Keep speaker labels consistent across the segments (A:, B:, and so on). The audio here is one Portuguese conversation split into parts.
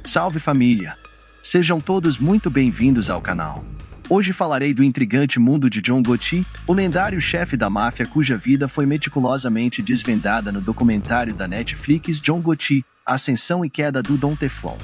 A: Salve família! Sejam todos muito bem-vindos ao canal. Hoje falarei do intrigante mundo de John Gotti, o lendário chefe da máfia cuja vida foi meticulosamente desvendada no documentário da Netflix John Gotti, Ascensão e Queda do Dom Teflon.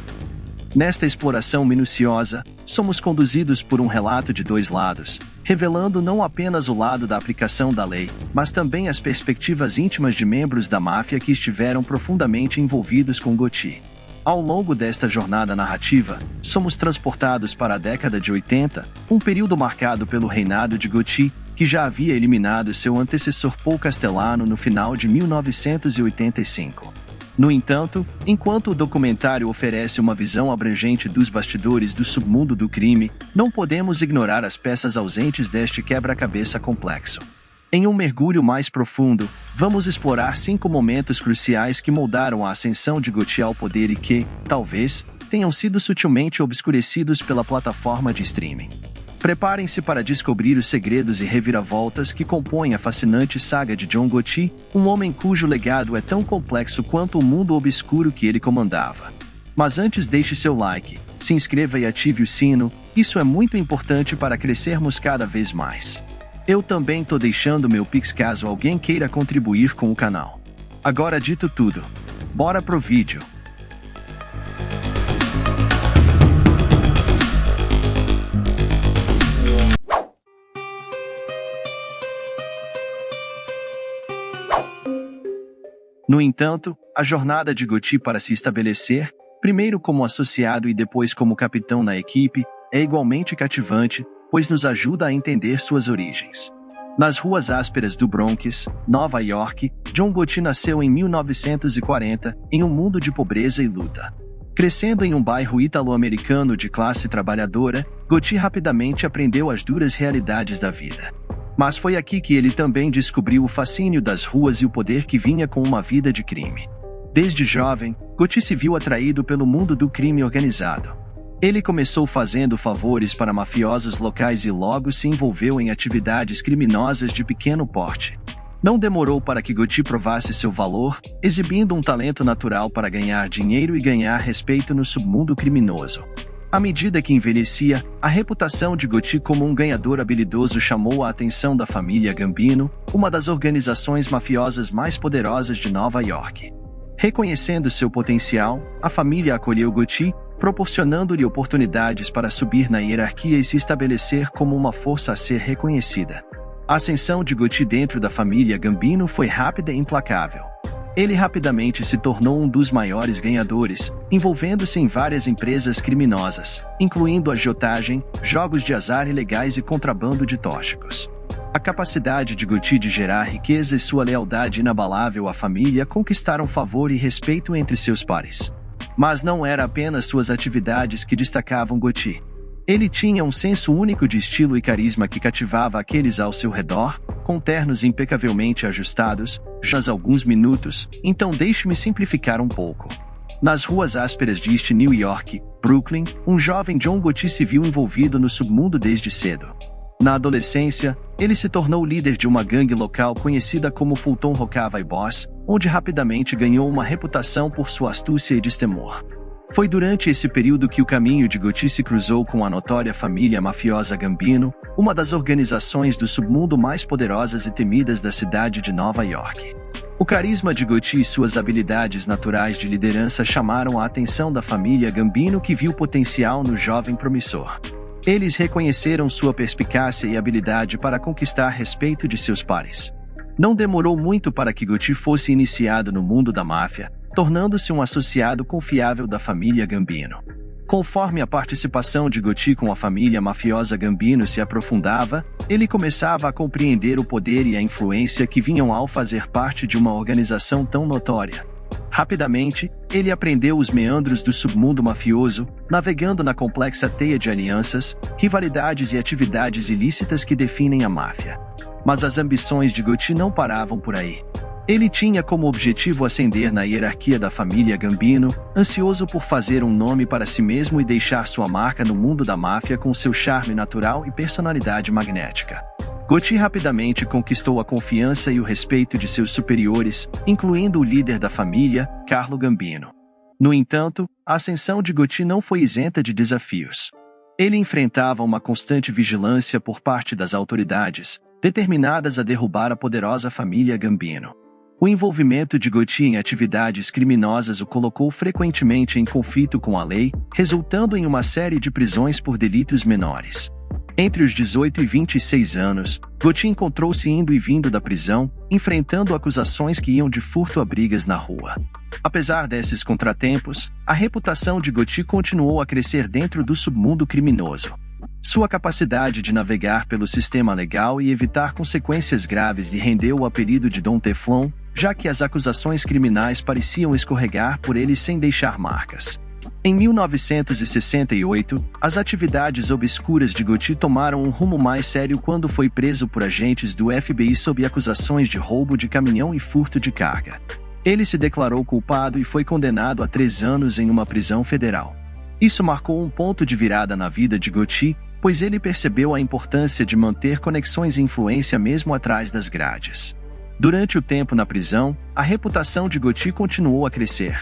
A: Nesta exploração minuciosa, somos conduzidos por um relato de dois lados, revelando não apenas o lado da aplicação da lei, mas também as perspectivas íntimas de membros da máfia que estiveram profundamente envolvidos com Gotti. Ao longo desta jornada narrativa, somos transportados para a década de 80, um período marcado pelo reinado de Gotti, que já havia eliminado seu antecessor Paul Castellano no final de 1985. No entanto, enquanto o documentário oferece uma visão abrangente dos bastidores do submundo do crime, não podemos ignorar as peças ausentes deste quebra-cabeça complexo. Em um mergulho mais profundo, vamos explorar 5 momentos cruciais que moldaram a ascensão de Gotti ao poder e que, talvez, tenham sido sutilmente obscurecidos pela plataforma de streaming. Preparem-se para descobrir os segredos e reviravoltas que compõem a fascinante saga de John Gotti, um homem cujo legado é tão complexo quanto o mundo obscuro que ele comandava. Mas antes deixe seu like, se inscreva e ative o sino, isso é muito importante para crescermos cada vez mais. Eu também tô deixando meu Pix caso alguém queira contribuir com o canal. Agora dito tudo, bora pro vídeo. No entanto, a jornada de Gotti para se estabelecer, primeiro como associado e depois como capitão na equipe, é igualmente cativante, pois nos ajuda a entender suas origens. Nas ruas ásperas do Bronx, Nova York, John Gotti nasceu em 1940, em um mundo de pobreza e luta. Crescendo em um bairro italo-americano de classe trabalhadora, Gotti rapidamente aprendeu as duras realidades da vida. Mas foi aqui que ele também descobriu o fascínio das ruas e o poder que vinha com uma vida de crime. Desde jovem, Gotti se viu atraído pelo mundo do crime organizado. Ele começou fazendo favores para mafiosos locais e logo se envolveu em atividades criminosas de pequeno porte. Não demorou para que Gotti provasse seu valor, exibindo um talento natural para ganhar dinheiro e ganhar respeito no submundo criminoso. À medida que envelhecia, a reputação de Gotti como um ganhador habilidoso chamou a atenção da família Gambino, uma das organizações mafiosas mais poderosas de Nova York. Reconhecendo seu potencial, a família acolheu Gotti, proporcionando-lhe oportunidades para subir na hierarquia e se estabelecer como uma força a ser reconhecida. A ascensão de Gotti dentro da família Gambino foi rápida e implacável. Ele rapidamente se tornou um dos maiores ganhadores, envolvendo-se em várias empresas criminosas, incluindo agiotagem, jogos de azar ilegais e contrabando de tóxicos. A capacidade de Gotti de gerar riqueza e sua lealdade inabalável à família conquistaram favor e respeito entre seus pares. Mas não era apenas suas atividades que destacavam Gotti. Ele tinha um senso único de estilo e carisma que cativava aqueles ao seu redor, com ternos impecavelmente ajustados, já há alguns minutos, então deixe-me simplificar um pouco. Nas ruas ásperas de East New York, Brooklyn, um jovem John Gotti se viu envolvido no submundo desde cedo. Na adolescência, ele se tornou líder de uma gangue local conhecida como Fulton Rockaway Boss, onde rapidamente ganhou uma reputação por sua astúcia e destemor. Foi durante esse período que o caminho de Gotti se cruzou com a notória família mafiosa Gambino, uma das organizações do submundo mais poderosas e temidas da cidade de Nova York. O carisma de Gotti e suas habilidades naturais de liderança chamaram a atenção da família Gambino, que viu potencial no jovem promissor. Eles reconheceram sua perspicácia e habilidade para conquistar respeito de seus pares. Não demorou muito para que Gotti fosse iniciado no mundo da máfia, tornando-se um associado confiável da família Gambino. Conforme a participação de Gotti com a família mafiosa Gambino se aprofundava, ele começava a compreender o poder e a influência que vinham ao fazer parte de uma organização tão notória. Rapidamente, ele aprendeu os meandros do submundo mafioso, navegando na complexa teia de alianças, rivalidades e atividades ilícitas que definem a máfia. Mas as ambições de Gotti não paravam por aí. Ele tinha como objetivo ascender na hierarquia da família Gambino, ansioso por fazer um nome para si mesmo e deixar sua marca no mundo da máfia com seu charme natural e personalidade magnética. Gotti rapidamente conquistou a confiança e o respeito de seus superiores, incluindo o líder da família, Carlo Gambino. No entanto, a ascensão de Gotti não foi isenta de desafios. Ele enfrentava uma constante vigilância por parte das autoridades, determinadas a derrubar a poderosa família Gambino. O envolvimento de Gotti em atividades criminosas o colocou frequentemente em conflito com a lei, resultando em uma série de prisões por delitos menores. Entre os 18 e 26 anos, Gotti encontrou-se indo e vindo da prisão, enfrentando acusações que iam de furto a brigas na rua. Apesar desses contratempos, a reputação de Gotti continuou a crescer dentro do submundo criminoso. Sua capacidade de navegar pelo sistema legal e evitar consequências graves lhe rendeu o apelido de Dom Teflon, já que as acusações criminais pareciam escorregar por ele sem deixar marcas. Em 1968, as atividades obscuras de Gotti tomaram um rumo mais sério quando foi preso por agentes do FBI sob acusações de roubo de caminhão e furto de carga. Ele se declarou culpado e foi condenado a 3 anos em uma prisão federal. Isso marcou um ponto de virada na vida de Gotti, pois ele percebeu a importância de manter conexões e influência mesmo atrás das grades. Durante o tempo na prisão, a reputação de Gotti continuou a crescer.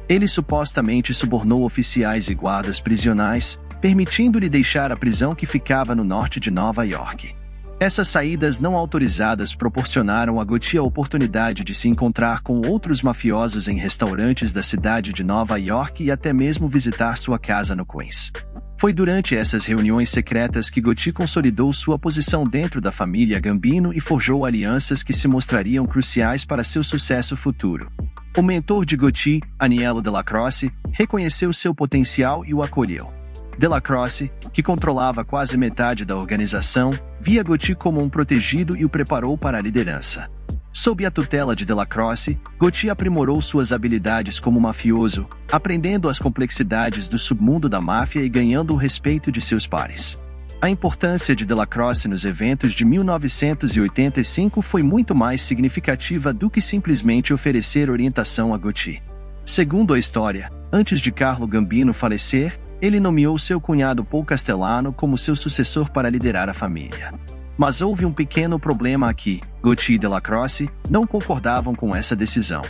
A: Ele supostamente subornou oficiais e guardas prisionais, permitindo-lhe deixar a prisão que ficava no norte de Nova York. Essas saídas não autorizadas proporcionaram a Gotti a oportunidade de se encontrar com outros mafiosos em restaurantes da cidade de Nova York e até mesmo visitar sua casa no Queens. Foi durante essas reuniões secretas que Gotti consolidou sua posição dentro da família Gambino e forjou alianças que se mostrariam cruciais para seu sucesso futuro. O mentor de Gotti, Aniello Dellacroce, reconheceu seu potencial e o acolheu. Dellacroce, que controlava quase metade da organização, via Gotti como um protegido e o preparou para a liderança. Sob a tutela de Dellacroce, Gotti aprimorou suas habilidades como mafioso, aprendendo as complexidades do submundo da máfia e ganhando o respeito de seus pares. A importância de Dellacroce nos eventos de 1985 foi muito mais significativa do que simplesmente oferecer orientação a Gotti. Segundo a história, antes de Carlo Gambino falecer, ele nomeou seu cunhado Paul Castellano como seu sucessor para liderar a família. Mas houve um pequeno problema aqui: Gotti e Dellacroce não concordavam com essa decisão.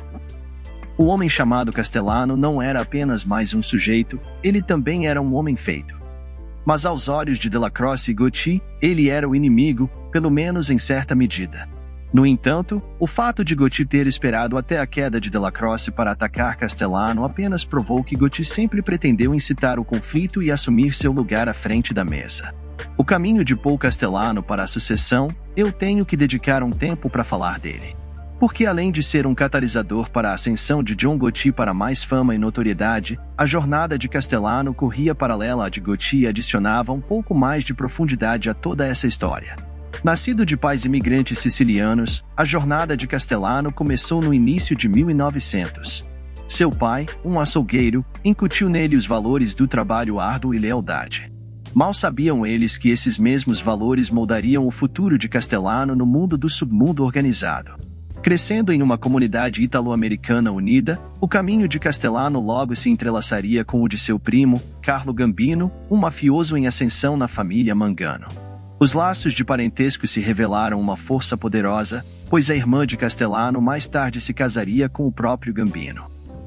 A: O homem chamado Castellano não era apenas mais um sujeito, ele também era um homem feito. Mas aos olhos de Dellacroce e Gotti, ele era o inimigo, pelo menos em certa medida. No entanto, o fato de Gotti ter esperado até a queda de Dellacroce para atacar Castellano apenas provou que Gotti sempre pretendeu incitar o conflito e assumir seu lugar à frente da mesa. O caminho de Paul Castellano para a sucessão, eu tenho que dedicar um tempo para falar dele. Porque além de ser um catalisador para a ascensão de John Gotti para mais fama e notoriedade, a jornada de Castellano corria paralela à de Gotti e adicionava um pouco mais de profundidade a toda essa história. Nascido de pais imigrantes sicilianos, a jornada de Castellano começou no início de 1900. Seu pai, um açougueiro, incutiu nele os valores do trabalho árduo e lealdade. Mal sabiam eles que esses mesmos valores moldariam o futuro de Castellano no mundo do submundo organizado. Crescendo em uma comunidade italo-americana unida, o caminho de Castellano logo se entrelaçaria com o de seu primo, Carlo Gambino, um mafioso em ascensão na família Mangano. Os laços de parentesco se revelaram uma força poderosa, pois a irmã de Castellano mais tarde se casaria com o próprio Gambino.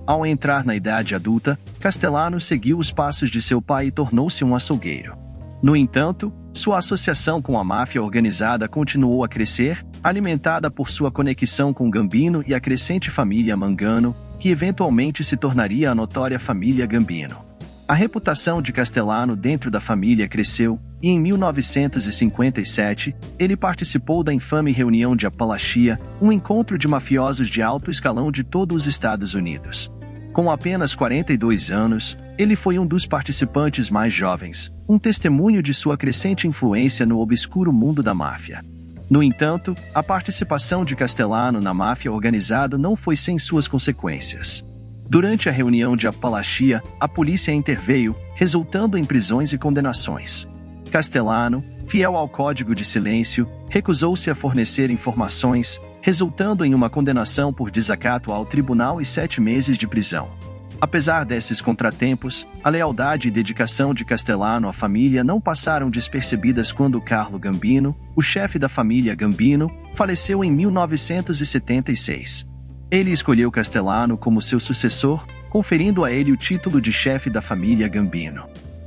A: Ao entrar na idade adulta, Castellano seguiu os passos de seu pai e tornou-se um açougueiro. No entanto, sua associação com a máfia organizada continuou a crescer, alimentada por sua conexão com Gambino e a crescente família Mangano, que eventualmente se tornaria a notória família Gambino. A reputação de Castellano dentro da família cresceu, e em 1957, ele participou da infame reunião de Apalachia, um encontro de mafiosos de alto escalão de todos os Estados Unidos. Com apenas 42 anos, ele foi um dos participantes mais jovens, um testemunho de sua crescente influência no obscuro mundo da máfia. No entanto, a participação de Castellano na máfia organizada não foi sem suas consequências. Durante a reunião de Apalachia, a polícia interveio, resultando em prisões e condenações. Castellano, fiel ao código de silêncio, recusou-se a fornecer informações, resultando em uma condenação por desacato ao tribunal e 7 meses de prisão. Apesar desses contratempos, a lealdade e dedicação de Castellano à família não passaram despercebidas quando Carlo Gambino, o chefe da família Gambino, faleceu em 1976. Ele escolheu Castellano como seu sucessor, conferindo a ele o título de chefe da família Gambino.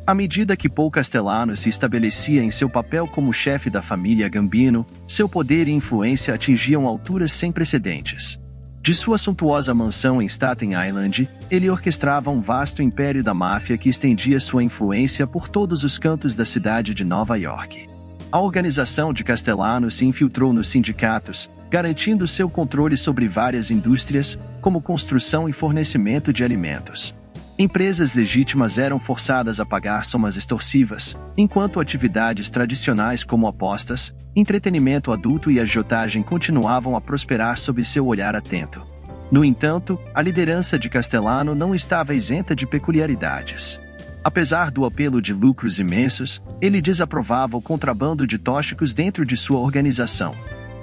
A: À medida que Paul Castellano se estabelecia em seu papel como chefe da família Gambino, seu poder e influência atingiam alturas sem precedentes. De sua suntuosa mansão em Staten Island, ele orquestrava um vasto império da máfia que estendia sua influência por todos os cantos da cidade de Nova York. A organização de Castellano se infiltrou nos sindicatos, garantindo seu controle sobre várias indústrias, como construção e fornecimento de alimentos. Empresas legítimas eram forçadas a pagar somas extorsivas, enquanto atividades tradicionais como apostas, entretenimento adulto e agiotagem continuavam a prosperar sob seu olhar atento. No entanto, a liderança de Castellano não estava isenta de peculiaridades. Apesar do apelo de lucros imensos, ele desaprovava o contrabando de tóxicos dentro de sua organização.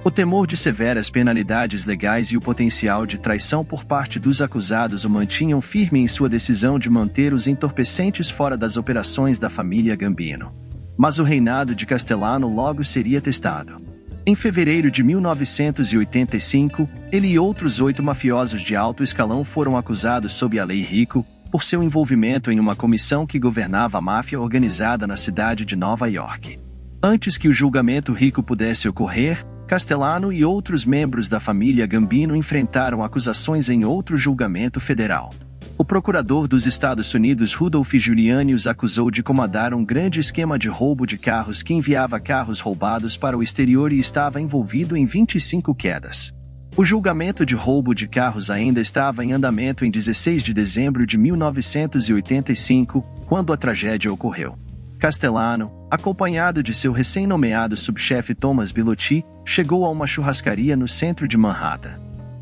A: O temor de severas penalidades legais e o potencial de traição por parte dos acusados o mantinham firme em sua decisão de manter os entorpecentes fora das operações da família Gambino. Mas o reinado de Castellano logo seria testado. Em fevereiro de 1985, ele e outros 8 mafiosos de alto escalão foram acusados sob a Lei Rico, por seu envolvimento em uma comissão que governava a máfia organizada na cidade de Nova York. Antes que o julgamento Rico pudesse ocorrer, Castellano e outros membros da família Gambino enfrentaram acusações em outro julgamento federal. O procurador dos Estados Unidos Rudolph Giuliani os acusou de comandar um grande esquema de roubo de carros que enviava carros roubados para o exterior e estava envolvido em 25 quedas. O julgamento de roubo de carros ainda estava em andamento em 16 de dezembro de 1985, quando a tragédia ocorreu. Castellano, acompanhado de seu recém-nomeado subchefe Thomas Bilotti, chegou a uma churrascaria no centro de Manhattan.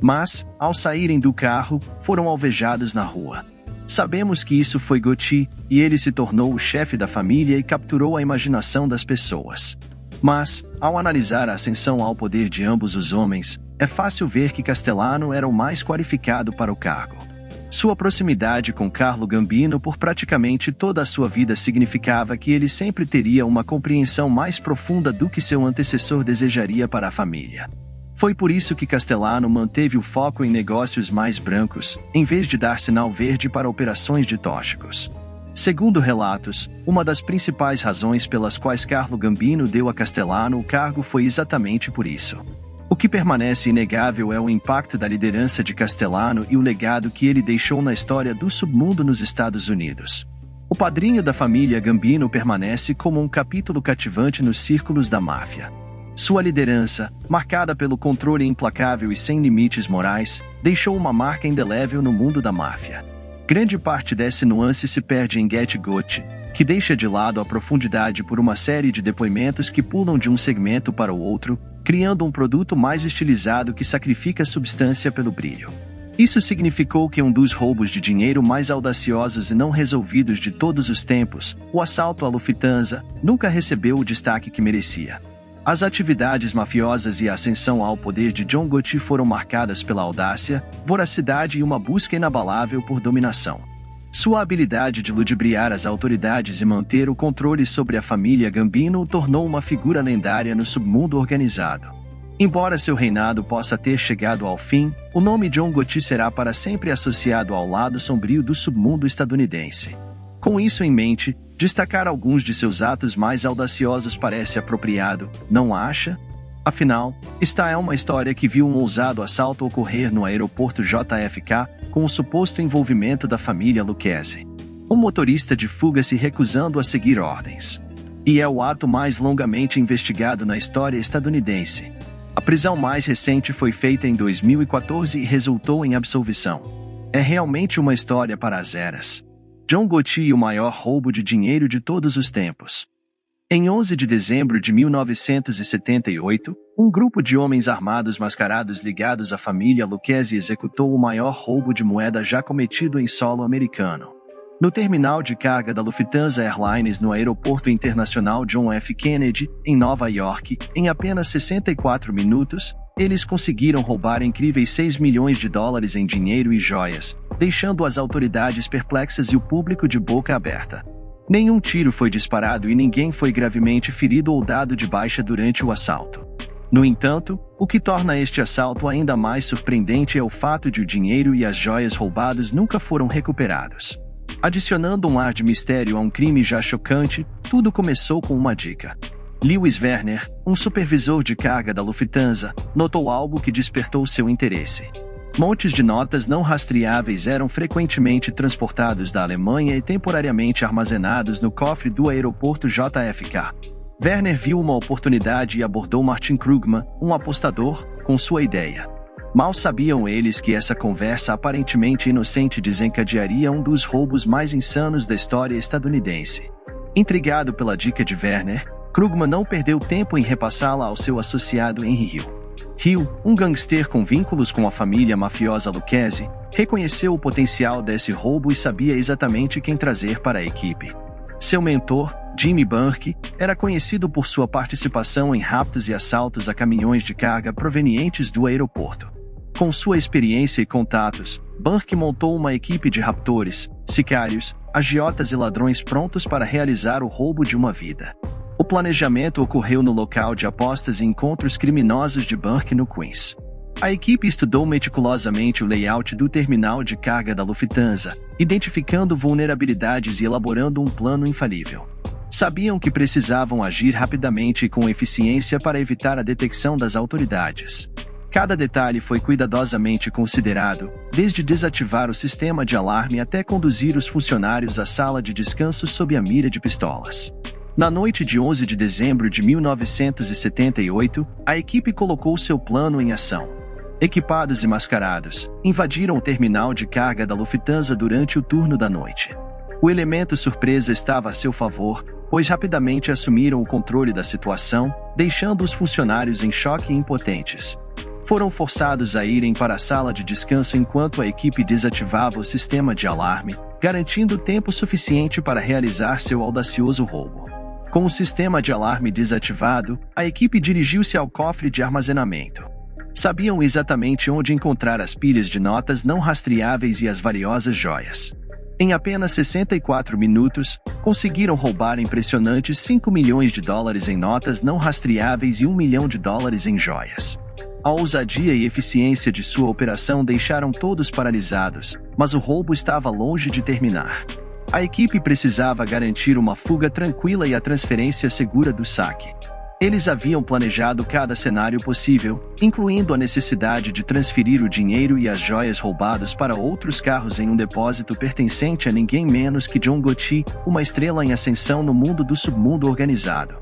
A: Mas, ao saírem do carro, foram alvejados na rua. Sabemos que isso foi Gotti, e ele se tornou o chefe da família e capturou a imaginação das pessoas. Mas, ao analisar a ascensão ao poder de ambos os homens, é fácil ver que Castellano era o mais qualificado para o cargo. Sua proximidade com Carlo Gambino por praticamente toda a sua vida significava que ele sempre teria uma compreensão mais profunda do que seu antecessor desejaria para a família. Foi por isso que Castellano manteve o foco em negócios mais brancos, em vez de dar sinal verde para operações de tóxicos. Segundo relatos, uma das principais razões pelas quais Carlo Gambino deu a Castellano o cargo foi exatamente por isso. O que permanece inegável é o impacto da liderança de Castellano e o legado que ele deixou na história do submundo nos Estados Unidos. O padrinho da família Gambino permanece como um capítulo cativante nos círculos da máfia. Sua liderança, marcada pelo controle implacável e sem limites morais, deixou uma marca indelével no mundo da máfia. Grande parte dessa nuance se perde em Get Gotti, que deixa de lado a profundidade por uma série de depoimentos que pulam de um segmento para o outro, criando um produto mais estilizado que sacrifica a substância pelo brilho. Isso significou que um dos roubos de dinheiro mais audaciosos e não resolvidos de todos os tempos, o assalto à Lufthansa, nunca recebeu o destaque que merecia. As atividades mafiosas e a ascensão ao poder de John Gotti foram marcadas pela audácia, voracidade e uma busca inabalável por dominação. Sua habilidade de ludibriar as autoridades e manter o controle sobre a família Gambino o tornou uma figura lendária no submundo organizado. Embora seu reinado possa ter chegado ao fim, o nome John Gotti será para sempre associado ao lado sombrio do submundo estadunidense. Com isso em mente, destacar alguns de seus atos mais audaciosos parece apropriado, não acha? Afinal, esta é uma história que viu um ousado assalto ocorrer no aeroporto JFK, com o suposto envolvimento da família Lucchese. Um motorista de fuga se recusando a seguir ordens. E é o ato mais longamente investigado na história estadunidense. A prisão mais recente foi feita em 2014 e resultou em absolvição. É realmente uma história para as eras. John Gotti e o maior roubo de dinheiro de todos os tempos. Em 11 de dezembro de 1978, um grupo de homens armados mascarados ligados à família Lucchese executou o maior roubo de moeda já cometido em solo americano. No terminal de carga da Lufthansa Airlines no Aeroporto Internacional John F. Kennedy, em Nova York, em apenas 64 minutos, eles conseguiram roubar incríveis $6 milhões em dinheiro e joias, deixando as autoridades perplexas e o público de boca aberta. Nenhum tiro foi disparado e ninguém foi gravemente ferido ou dado de baixa durante o assalto. No entanto, o que torna este assalto ainda mais surpreendente é o fato de o dinheiro e as joias roubados nunca foram recuperados. Adicionando um ar de mistério a um crime já chocante, tudo começou com uma dica. Lewis Werner, um supervisor de carga da Lufthansa, notou algo que despertou seu interesse. Montes de notas não rastreáveis eram frequentemente transportados da Alemanha e temporariamente armazenados no cofre do aeroporto JFK. Werner viu uma oportunidade e abordou Martin Krugman, um apostador, com sua ideia. Mal sabiam eles que essa conversa aparentemente inocente desencadearia um dos roubos mais insanos da história estadunidense. Intrigado pela dica de Werner, Krugman não perdeu tempo em repassá-la ao seu associado Henry Hill. Hill, um gangster com vínculos com a família mafiosa Lucchese, reconheceu o potencial desse roubo e sabia exatamente quem trazer para a equipe. Seu mentor, Jimmy Burke, era conhecido por sua participação em raptos e assaltos a caminhões de carga provenientes do aeroporto. Com sua experiência e contatos, Burke montou uma equipe de raptores, sicários, agiotas e ladrões prontos para realizar o roubo de uma vida. O planejamento ocorreu no local de apostas e encontros criminosos de Burke no Queens. A equipe estudou meticulosamente o layout do terminal de carga da Lufthansa, identificando vulnerabilidades e elaborando um plano infalível. Sabiam que precisavam agir rapidamente e com eficiência para evitar a detecção das autoridades. Cada detalhe foi cuidadosamente considerado, desde desativar o sistema de alarme até conduzir os funcionários à sala de descanso sob a mira de pistolas. Na noite de 11 de dezembro de 1978, a equipe colocou seu plano em ação. Equipados e mascarados, invadiram o terminal de carga da Lufthansa durante o turno da noite. O elemento surpresa estava a seu favor, pois rapidamente assumiram o controle da situação, deixando os funcionários em choque e impotentes. Foram forçados a irem para a sala de descanso enquanto a equipe desativava o sistema de alarme, garantindo tempo suficiente para realizar seu audacioso roubo. Com o sistema de alarme desativado, a equipe dirigiu-se ao cofre de armazenamento. Sabiam exatamente onde encontrar as pilhas de notas não rastreáveis e as valiosas joias. Em apenas 64 minutos, conseguiram roubar impressionantes $5 milhões em notas não rastreáveis e $1 milhão em joias. A ousadia e eficiência de sua operação deixaram todos paralisados, mas o roubo estava longe de terminar. A equipe precisava garantir uma fuga tranquila e a transferência segura do saque. Eles haviam planejado cada cenário possível, incluindo a necessidade de transferir o dinheiro e as joias roubados para outros carros em um depósito pertencente a ninguém menos que John Gotti, uma estrela em ascensão no mundo do submundo organizado.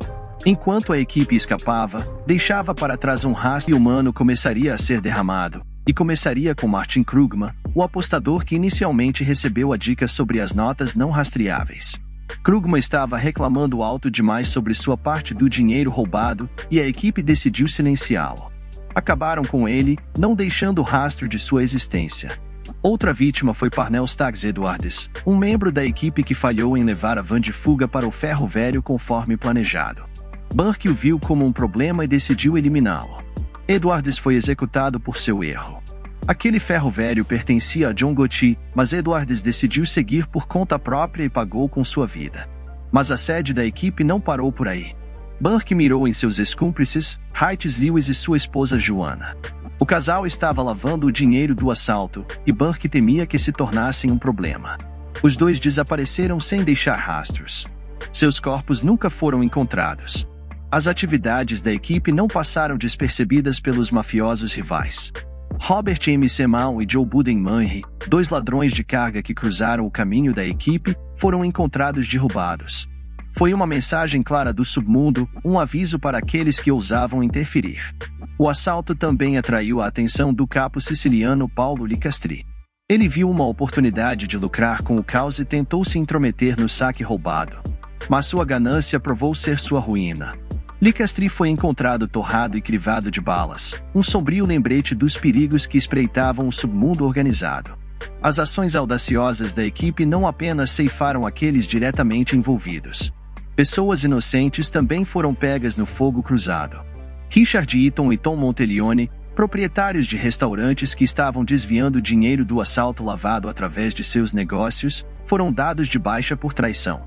A: Enquanto a equipe escapava, deixava para trás um rastro humano começaria a ser derramado, e começaria com Martin Krugman, o apostador que inicialmente recebeu a dica sobre as notas não rastreáveis. Krugman estava reclamando alto demais sobre sua parte do dinheiro roubado e a equipe decidiu silenciá-lo. Acabaram com ele, não deixando rastro de sua existência. Outra vítima foi Parnell Staggs Edwards, um membro da equipe que falhou em levar a van de fuga para o ferro velho conforme planejado. Burke o viu como um problema e decidiu eliminá-lo. Edwards foi executado por seu erro. Aquele ferro velho pertencia a John Gotti, mas Edwards decidiu seguir por conta própria e pagou com sua vida. Mas a sede da equipe não parou por aí. Burke mirou em seus cúmplices, Heights Lewis e sua esposa Joanna. O casal estava lavando o dinheiro do assalto, e Burke temia que se tornassem um problema. Os dois desapareceram sem deixar rastros. Seus corpos nunca foram encontrados. As atividades da equipe não passaram despercebidas pelos mafiosos rivais. Robert M. Semal e Joe Budden Manry, dois ladrões de carga que cruzaram o caminho da equipe, foram encontrados derrubados. Foi uma mensagem clara do submundo, um aviso para aqueles que ousavam interferir. O assalto também atraiu a atenção do capo siciliano Paulo Licastri. Ele viu uma oportunidade de lucrar com o caos e tentou se intrometer no saque roubado. Mas sua ganância provou ser sua ruína. Licastri foi encontrado torrado e crivado de balas, um sombrio lembrete dos perigos que espreitavam o submundo organizado. As ações audaciosas da equipe não apenas ceifaram aqueles diretamente envolvidos. Pessoas inocentes também foram pegas no fogo cruzado. Richard Eaton e Tom Monteleone, proprietários de restaurantes que estavam desviando dinheiro do assalto lavado através de seus negócios, foram dados de baixa por traição.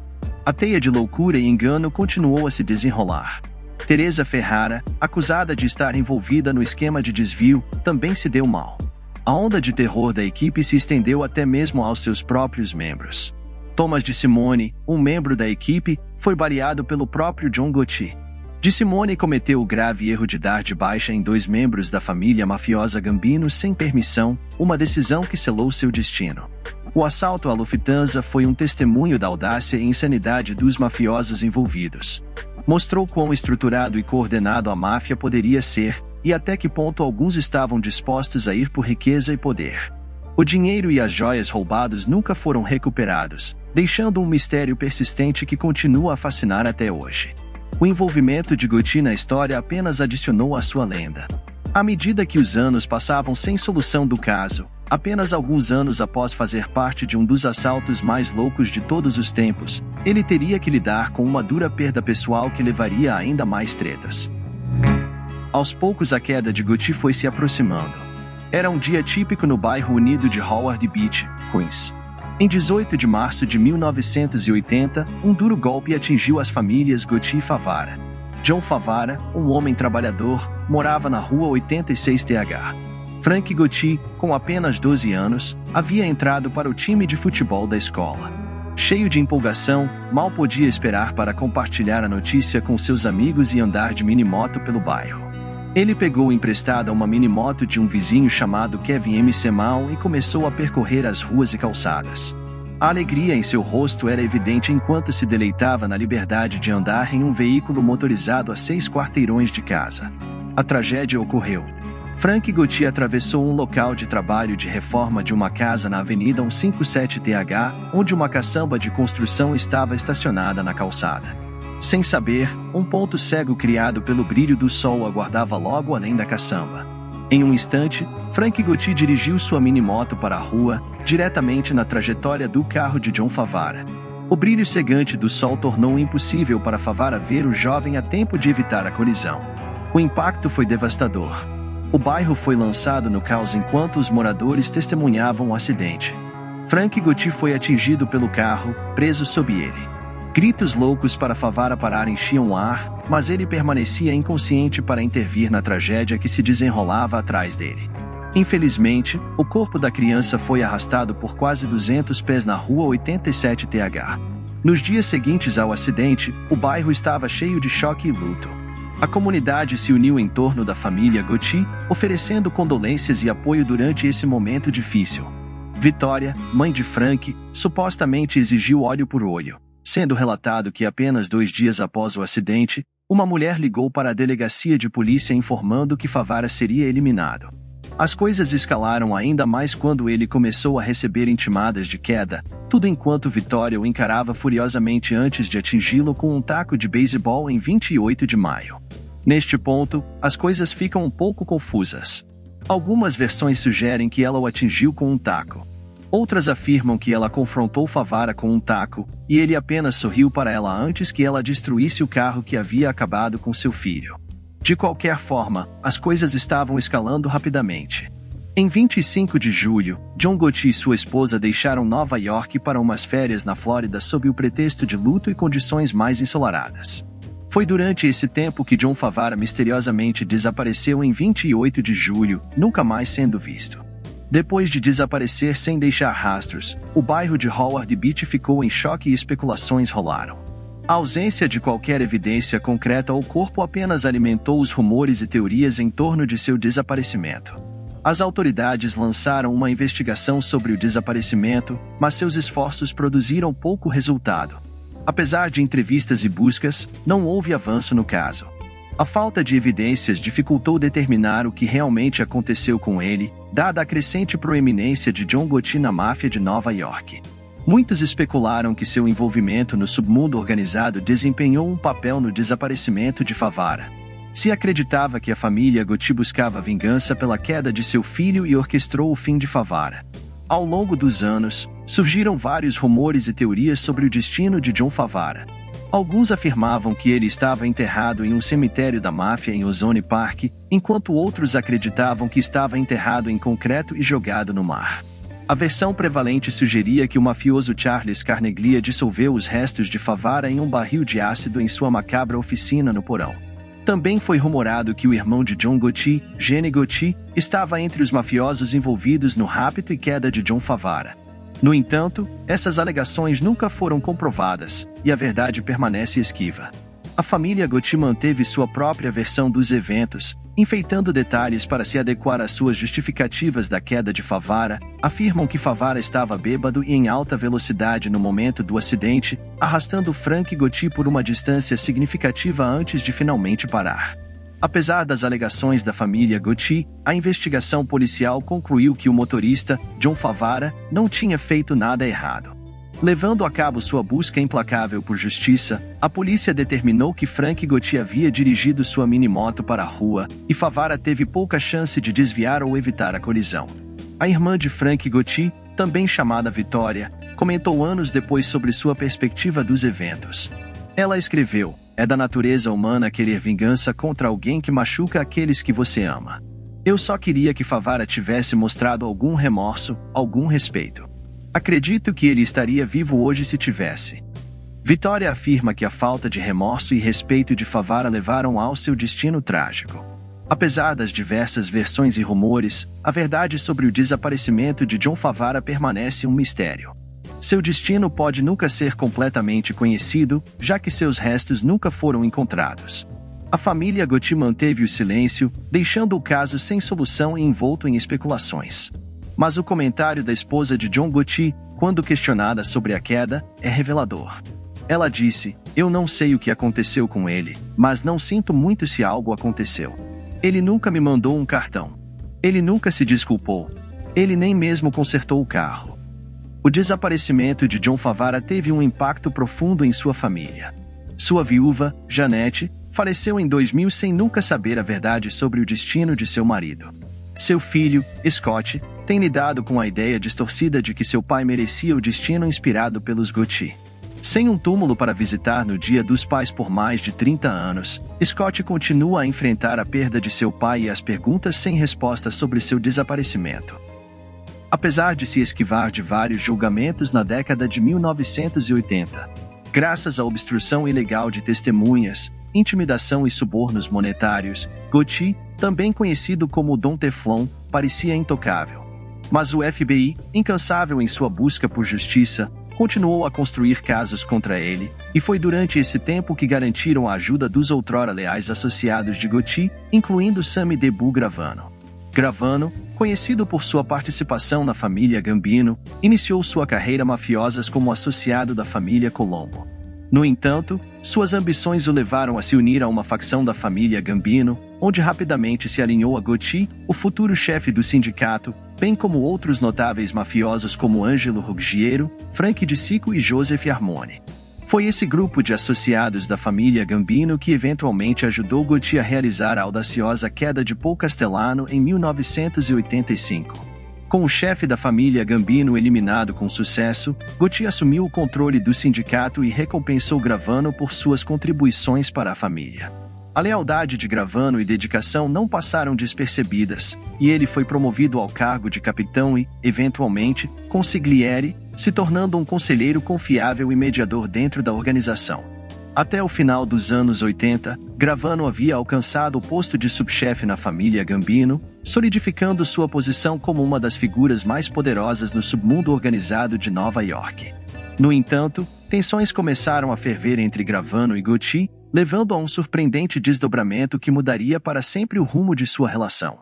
A: A teia de loucura e engano continuou a se desenrolar. Teresa Ferrara, acusada de estar envolvida no esquema de desvio, também se deu mal. A onda de terror da equipe se estendeu até mesmo aos seus próprios membros. Thomas DeSimone, um membro da equipe, foi baleado pelo próprio John Gotti. DeSimone cometeu o grave erro de dar de baixa em 2 membros da família mafiosa Gambino sem permissão, uma decisão que selou seu destino. O assalto à Lufthansa foi um testemunho da audácia e insanidade dos mafiosos envolvidos. Mostrou quão estruturado e coordenado a máfia poderia ser, e até que ponto alguns estavam dispostos a ir por riqueza e poder. O dinheiro e as joias roubados nunca foram recuperados, deixando um mistério persistente que continua a fascinar até hoje. O envolvimento de Gotti na história apenas adicionou à sua lenda. À medida que os anos passavam sem solução do caso, apenas alguns anos após fazer parte de um dos assaltos mais loucos de todos os tempos, ele teria que lidar com uma dura perda pessoal que levaria a ainda mais tretas. Aos poucos a queda de Gotti foi se aproximando. Era um dia típico no bairro unido de Howard Beach, Queens. Em 18 de março de 1980, um duro golpe atingiu as famílias Gotti e Favara. John Favara, um homem trabalhador, morava na rua 86th. Frank Gotti, com apenas 12 anos, havia entrado para o time de futebol da escola. Cheio de empolgação, mal podia esperar para compartilhar a notícia com seus amigos e andar de minimoto pelo bairro. Ele pegou emprestada uma minimoto de um vizinho chamado Kevin M. Semal e começou a percorrer as ruas e calçadas. A alegria em seu rosto era evidente enquanto se deleitava na liberdade de andar em um veículo motorizado a 6 quarteirões de casa. A tragédia ocorreu. Frank Gotti atravessou um local de trabalho de reforma de uma casa na Avenida 157th, onde uma caçamba de construção estava estacionada na calçada. Sem saber, um ponto cego criado pelo brilho do sol aguardava logo além da caçamba. Em um instante, Frank Gotti dirigiu sua minimoto para a rua, diretamente na trajetória do carro de John Favara. O brilho cegante do sol tornou impossível para Favara ver o jovem a tempo de evitar a colisão. O impacto foi devastador. O bairro foi lançado no caos enquanto os moradores testemunhavam o acidente. Frank Gotti foi atingido pelo carro, preso sob ele. Gritos loucos para Favara parar enchiam o ar, mas ele permanecia inconsciente para intervir na tragédia que se desenrolava atrás dele. Infelizmente, o corpo da criança foi arrastado por quase 200 pés na rua 87th. Nos dias seguintes ao acidente, o bairro estava cheio de choque e luto. A comunidade se uniu em torno da família Gotti, oferecendo condolências e apoio durante esse momento difícil. Vitória, mãe de Frank, supostamente exigiu olho por olho, sendo relatado que apenas 2 dias após o acidente, uma mulher ligou para a delegacia de polícia informando que Favara seria eliminado. As coisas escalaram ainda mais quando ele começou a receber intimadas de queda, tudo enquanto Vitória o encarava furiosamente antes de atingi-lo com um taco de beisebol em 28 de maio. Neste ponto, as coisas ficam um pouco confusas. Algumas versões sugerem que ela o atingiu com um taco. Outras afirmam que ela confrontou Favara com um taco, e ele apenas sorriu para ela antes que ela destruísse o carro que havia acabado com seu filho. De qualquer forma, as coisas estavam escalando rapidamente. Em 25 de julho, John Gotti e sua esposa deixaram Nova York para umas férias na Flórida sob o pretexto de luto e condições mais ensolaradas. Foi durante esse tempo que John Favara misteriosamente desapareceu em 28 de julho, nunca mais sendo visto. Depois de desaparecer sem deixar rastros, o bairro de Howard Beach ficou em choque e especulações rolaram. A ausência de qualquer evidência concreta ao corpo apenas alimentou os rumores e teorias em torno de seu desaparecimento. As autoridades lançaram uma investigação sobre o desaparecimento, mas seus esforços produziram pouco resultado. Apesar de entrevistas e buscas, não houve avanço no caso. A falta de evidências dificultou determinar o que realmente aconteceu com ele, dada a crescente proeminência de John Gotti na máfia de Nova York. Muitos especularam que seu envolvimento no submundo organizado desempenhou um papel no desaparecimento de Favara. Se acreditava que a família Gotti buscava vingança pela queda de seu filho e orquestrou o fim de Favara. Ao longo dos anos, surgiram vários rumores e teorias sobre o destino de John Favara. Alguns afirmavam que ele estava enterrado em um cemitério da máfia em Ozone Park, enquanto outros acreditavam que estava enterrado em concreto e jogado no mar. A versão prevalente sugeria que o mafioso Charles Carneglia dissolveu os restos de Favara em um barril de ácido em sua macabra oficina no porão. Também foi rumorado que o irmão de John Gotti, Gene Gotti, estava entre os mafiosos envolvidos no rapto e queda de John Favara. No entanto, essas alegações nunca foram comprovadas, e a verdade permanece esquiva. A família Gotti manteve sua própria versão dos eventos, enfeitando detalhes para se adequar às suas justificativas da queda de Favara. Afirmam que Favara estava bêbado e em alta velocidade no momento do acidente, arrastando Frank Gotti por uma distância significativa antes de finalmente parar. Apesar das alegações da família Gotti, a investigação policial concluiu que o motorista, John Favara, não tinha feito nada errado. Levando a cabo sua busca implacável por justiça, a polícia determinou que Frank Gotti havia dirigido sua minimoto para a rua, e Favara teve pouca chance de desviar ou evitar a colisão. A irmã de Frank Gotti, também chamada Vitória, comentou anos depois sobre sua perspectiva dos eventos. Ela escreveu: "É da natureza humana querer vingança contra alguém que machuca aqueles que você ama. Eu só queria que Favara tivesse mostrado algum remorso, algum respeito. Acredito que ele estaria vivo hoje se tivesse." Vitória afirma que a falta de remorso e respeito de Favara levaram ao seu destino trágico. Apesar das diversas versões e rumores, a verdade sobre o desaparecimento de John Favara permanece um mistério. Seu destino pode nunca ser completamente conhecido, já que seus restos nunca foram encontrados. A família Gotti manteve o silêncio, deixando o caso sem solução e envolto em especulações. Mas o comentário da esposa de John Gotti, quando questionada sobre a queda, é revelador. Ela disse: "Eu não sei o que aconteceu com ele, mas não sinto muito se algo aconteceu. Ele nunca me mandou um cartão. Ele nunca se desculpou. Ele nem mesmo consertou o carro." O desaparecimento de John Favara teve um impacto profundo em sua família. Sua viúva, Janete, faleceu em 2000 sem nunca saber a verdade sobre o destino de seu marido. Seu filho, Scott, tem lidado com a ideia distorcida de que seu pai merecia o destino inspirado pelos Gotti. Sem um túmulo para visitar no Dia dos Pais por mais de 30 anos, Scott continua a enfrentar a perda de seu pai e as perguntas sem resposta sobre seu desaparecimento. Apesar de se esquivar de vários julgamentos na década de 1980, graças à obstrução ilegal de testemunhas, intimidação e subornos monetários, Gotti, também conhecido como Dom Teflon, parecia intocável. Mas o FBI, incansável em sua busca por justiça, continuou a construir casos contra ele, e foi durante esse tempo que garantiram a ajuda dos outrora leais associados de Gotti, incluindo Sammy Debu Gravano. Gravano, conhecido por sua participação na família Gambino, iniciou sua carreira mafiosa como associado da família Colombo. No entanto, suas ambições o levaram a se unir a uma facção da família Gambino, onde rapidamente se alinhou a Gotti, o futuro chefe do sindicato, bem como outros notáveis mafiosos como Angelo Ruggiero, Frank De Sico e Joseph Armoni. Foi esse grupo de associados da família Gambino que eventualmente ajudou Gotti a realizar a audaciosa queda de Paul Castellano em 1985. Com o chefe da família Gambino eliminado com sucesso, Gotti assumiu o controle do sindicato e recompensou Gravano por suas contribuições para a família. A lealdade de Gravano e dedicação não passaram despercebidas, e ele foi promovido ao cargo de capitão e, eventualmente, consigliere, se tornando um conselheiro confiável e mediador dentro da organização. Até o final dos anos 80, Gravano havia alcançado o posto de subchefe na família Gambino, solidificando sua posição como uma das figuras mais poderosas no submundo organizado de Nova York. No entanto, tensões começaram a ferver entre Gravano e Gotti, levando a um surpreendente desdobramento que mudaria para sempre o rumo de sua relação.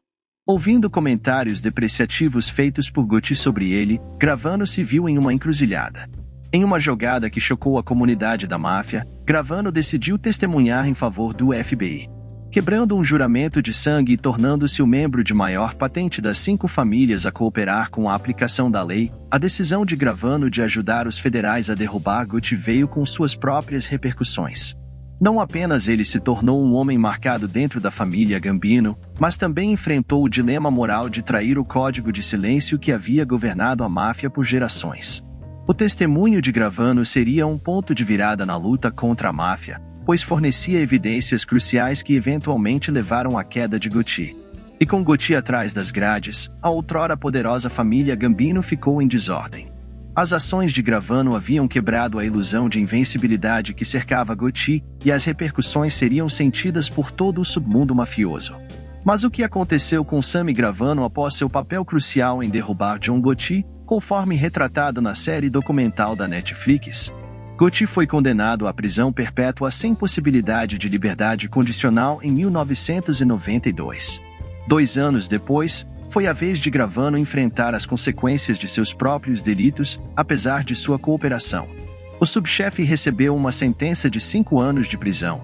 A: Ouvindo comentários depreciativos feitos por Gotti sobre ele, Gravano se viu em uma encruzilhada. Em uma jogada que chocou a comunidade da máfia, Gravano decidiu testemunhar em favor do FBI. Quebrando um juramento de sangue e tornando-se o membro de maior patente das 5 famílias a cooperar com a aplicação da lei, a decisão de Gravano de ajudar os federais a derrubar Gotti veio com suas próprias repercussões. Não apenas ele se tornou um homem marcado dentro da família Gambino, mas também enfrentou o dilema moral de trair o código de silêncio que havia governado a máfia por gerações. O testemunho de Gravano seria um ponto de virada na luta contra a máfia, pois fornecia evidências cruciais que eventualmente levaram à queda de Gotti. E com Gotti atrás das grades, a outrora poderosa família Gambino ficou em desordem. As ações de Gravano haviam quebrado a ilusão de invencibilidade que cercava Gotti e as repercussões seriam sentidas por todo o submundo mafioso. Mas o que aconteceu com Sammy Gravano após seu papel crucial em derrubar John Gotti, conforme retratado na série documental da Netflix? Gotti foi condenado à prisão perpétua sem possibilidade de liberdade condicional em 1992. 2 anos depois, foi a vez de Gravano enfrentar as consequências de seus próprios delitos, apesar de sua cooperação. O subchefe recebeu uma sentença de 5 anos de prisão.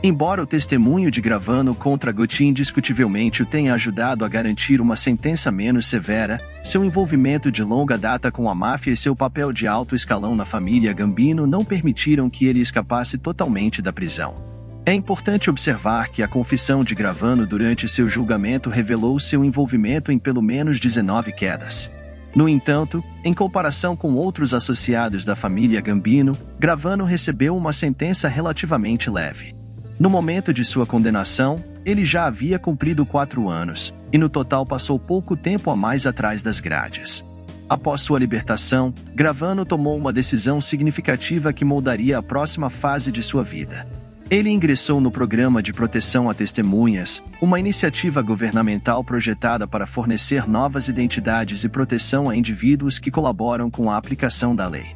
A: Embora o testemunho de Gravano contra Gotti indiscutivelmente o tenha ajudado a garantir uma sentença menos severa, seu envolvimento de longa data com a máfia e seu papel de alto escalão na família Gambino não permitiram que ele escapasse totalmente da prisão. É importante observar que a confissão de Gravano durante seu julgamento revelou seu envolvimento em pelo menos 19 quedas. No entanto, em comparação com outros associados da família Gambino, Gravano recebeu uma sentença relativamente leve. No momento de sua condenação, ele já havia cumprido 4 anos, e no total passou pouco tempo a mais atrás das grades. Após sua libertação, Gravano tomou uma decisão significativa que moldaria a próxima fase de sua vida. Ele ingressou no Programa de Proteção a Testemunhas, uma iniciativa governamental projetada para fornecer novas identidades e proteção a indivíduos que colaboram com a aplicação da lei.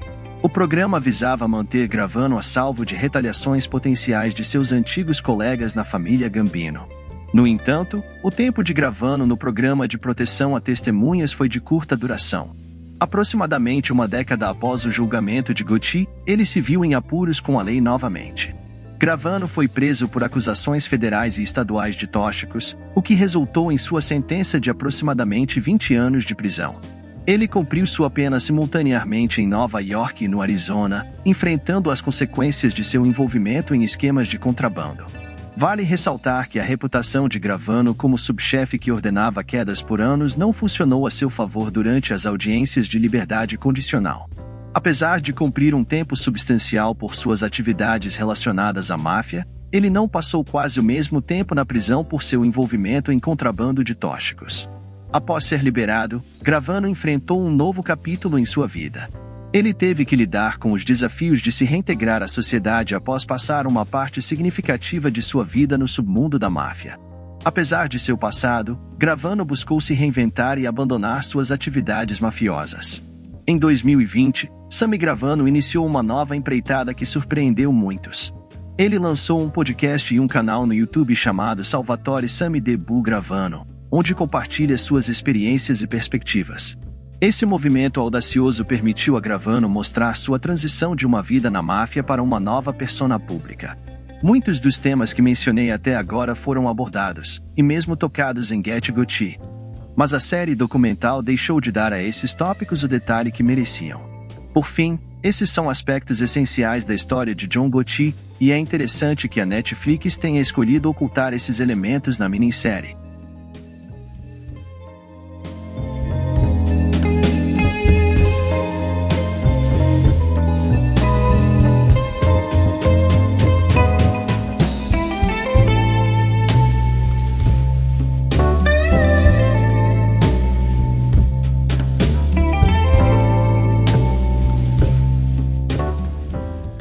A: O programa visava manter Gravano a salvo de retaliações potenciais de seus antigos colegas na família Gambino. No entanto, o tempo de Gravano no Programa de Proteção a Testemunhas foi de curta duração. Aproximadamente uma década após o julgamento de Gotti, ele se viu em apuros com a lei novamente. Gravano foi preso por acusações federais e estaduais de tóxicos, o que resultou em sua sentença de aproximadamente 20 anos de prisão. Ele cumpriu sua pena simultaneamente em Nova York e no Arizona, enfrentando as consequências de seu envolvimento em esquemas de contrabando. Vale ressaltar que a reputação de Gravano como subchefe que ordenava quedas por anos não funcionou a seu favor durante as audiências de liberdade condicional. Apesar de cumprir um tempo substancial por suas atividades relacionadas à máfia, ele não passou quase o mesmo tempo na prisão por seu envolvimento em contrabando de tóxicos. Após ser liberado, Gravano enfrentou um novo capítulo em sua vida. Ele teve que lidar com os desafios de se reintegrar à sociedade após passar uma parte significativa de sua vida no submundo da máfia. Apesar de seu passado, Gravano buscou se reinventar e abandonar suas atividades mafiosas. Em 2020, Sammy Gravano iniciou uma nova empreitada que surpreendeu muitos. Ele lançou um podcast e um canal no YouTube chamado Salvatore Sammy Debu Gravano, onde compartilha suas experiências e perspectivas. Esse movimento audacioso permitiu a Gravano mostrar sua transição de uma vida na máfia para uma nova persona pública. Muitos dos temas que mencionei até agora foram abordados, e mesmo tocados em Get Gotti. Mas a série documental deixou de dar a esses tópicos o detalhe que mereciam. Por fim, esses são aspectos essenciais da história de John Gotti, e é interessante que a Netflix tenha escolhido ocultar esses elementos na minissérie.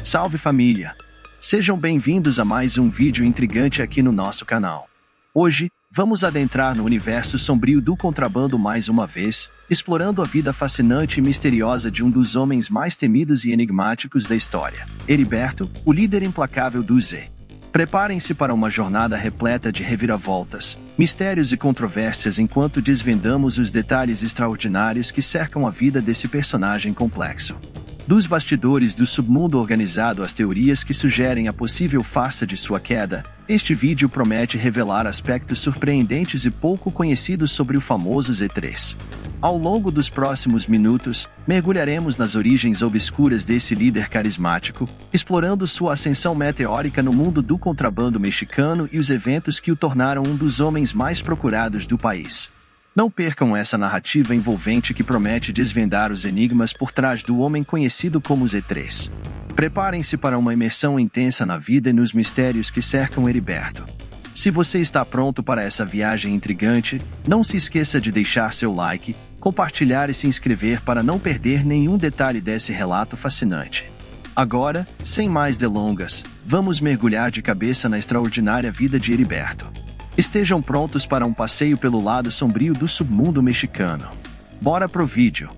A: Salve família! Sejam bem-vindos a mais um vídeo intrigante aqui no nosso canal. Hoje, vamos adentrar no universo sombrio do contrabando mais uma vez, explorando a vida fascinante e misteriosa de um dos homens mais temidos e enigmáticos da história, Heriberto, o líder implacável do Z. Preparem-se para uma jornada repleta de reviravoltas, mistérios e controvérsias enquanto desvendamos os detalhes extraordinários que cercam a vida desse personagem complexo. Dos bastidores do submundo organizado às teorias que sugerem a possível farsa de sua queda, este vídeo promete revelar aspectos surpreendentes e pouco conhecidos sobre o famoso Z3. Ao longo dos próximos minutos, mergulharemos nas origens obscuras desse líder carismático, explorando sua ascensão meteórica no mundo do contrabando mexicano e os eventos que o tornaram um dos homens mais procurados do país. Não percam essa narrativa envolvente que promete desvendar os enigmas por trás do homem conhecido como Z3. Preparem-se para uma imersão intensa na vida e nos mistérios que cercam Heriberto. Se você está pronto para essa viagem intrigante, não se esqueça de deixar seu like, compartilhar e se inscrever para não perder nenhum detalhe desse relato fascinante. Agora, sem mais delongas, vamos mergulhar de cabeça na extraordinária vida de Heriberto. Estejam prontos para um passeio pelo lado sombrio do submundo mexicano. Bora pro vídeo!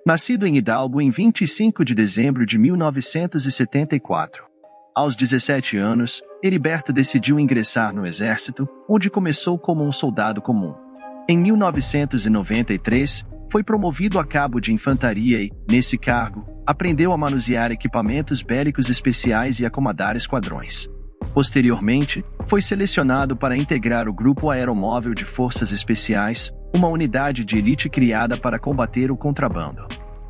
A: Nascido em Hidalgo em 25 de dezembro de 1974. Aos 17 anos, Heriberto decidiu ingressar no exército, onde começou como um soldado comum. Em 1993, foi promovido a cabo de infantaria e, nesse cargo, aprendeu a manusear equipamentos bélicos especiais e a comandar esquadrões. Posteriormente, foi selecionado para integrar o Grupo Aeromóvel de Forças Especiais, uma unidade de elite criada para combater o contrabando.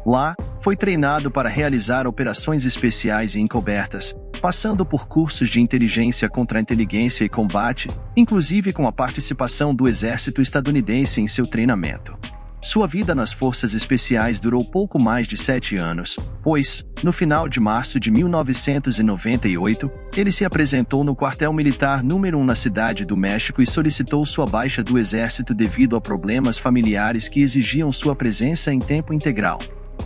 A: Lá, foi treinado para realizar operações especiais e encobertas, passando por cursos de inteligência contra inteligência e combate, inclusive com a participação do exército estadunidense em seu treinamento. Sua vida nas Forças Especiais durou pouco mais de 7 anos, pois, no final de março de 1998, ele se apresentou no quartel militar número 1 na Cidade do México e solicitou sua baixa do exército devido a problemas familiares que exigiam sua presença em tempo integral.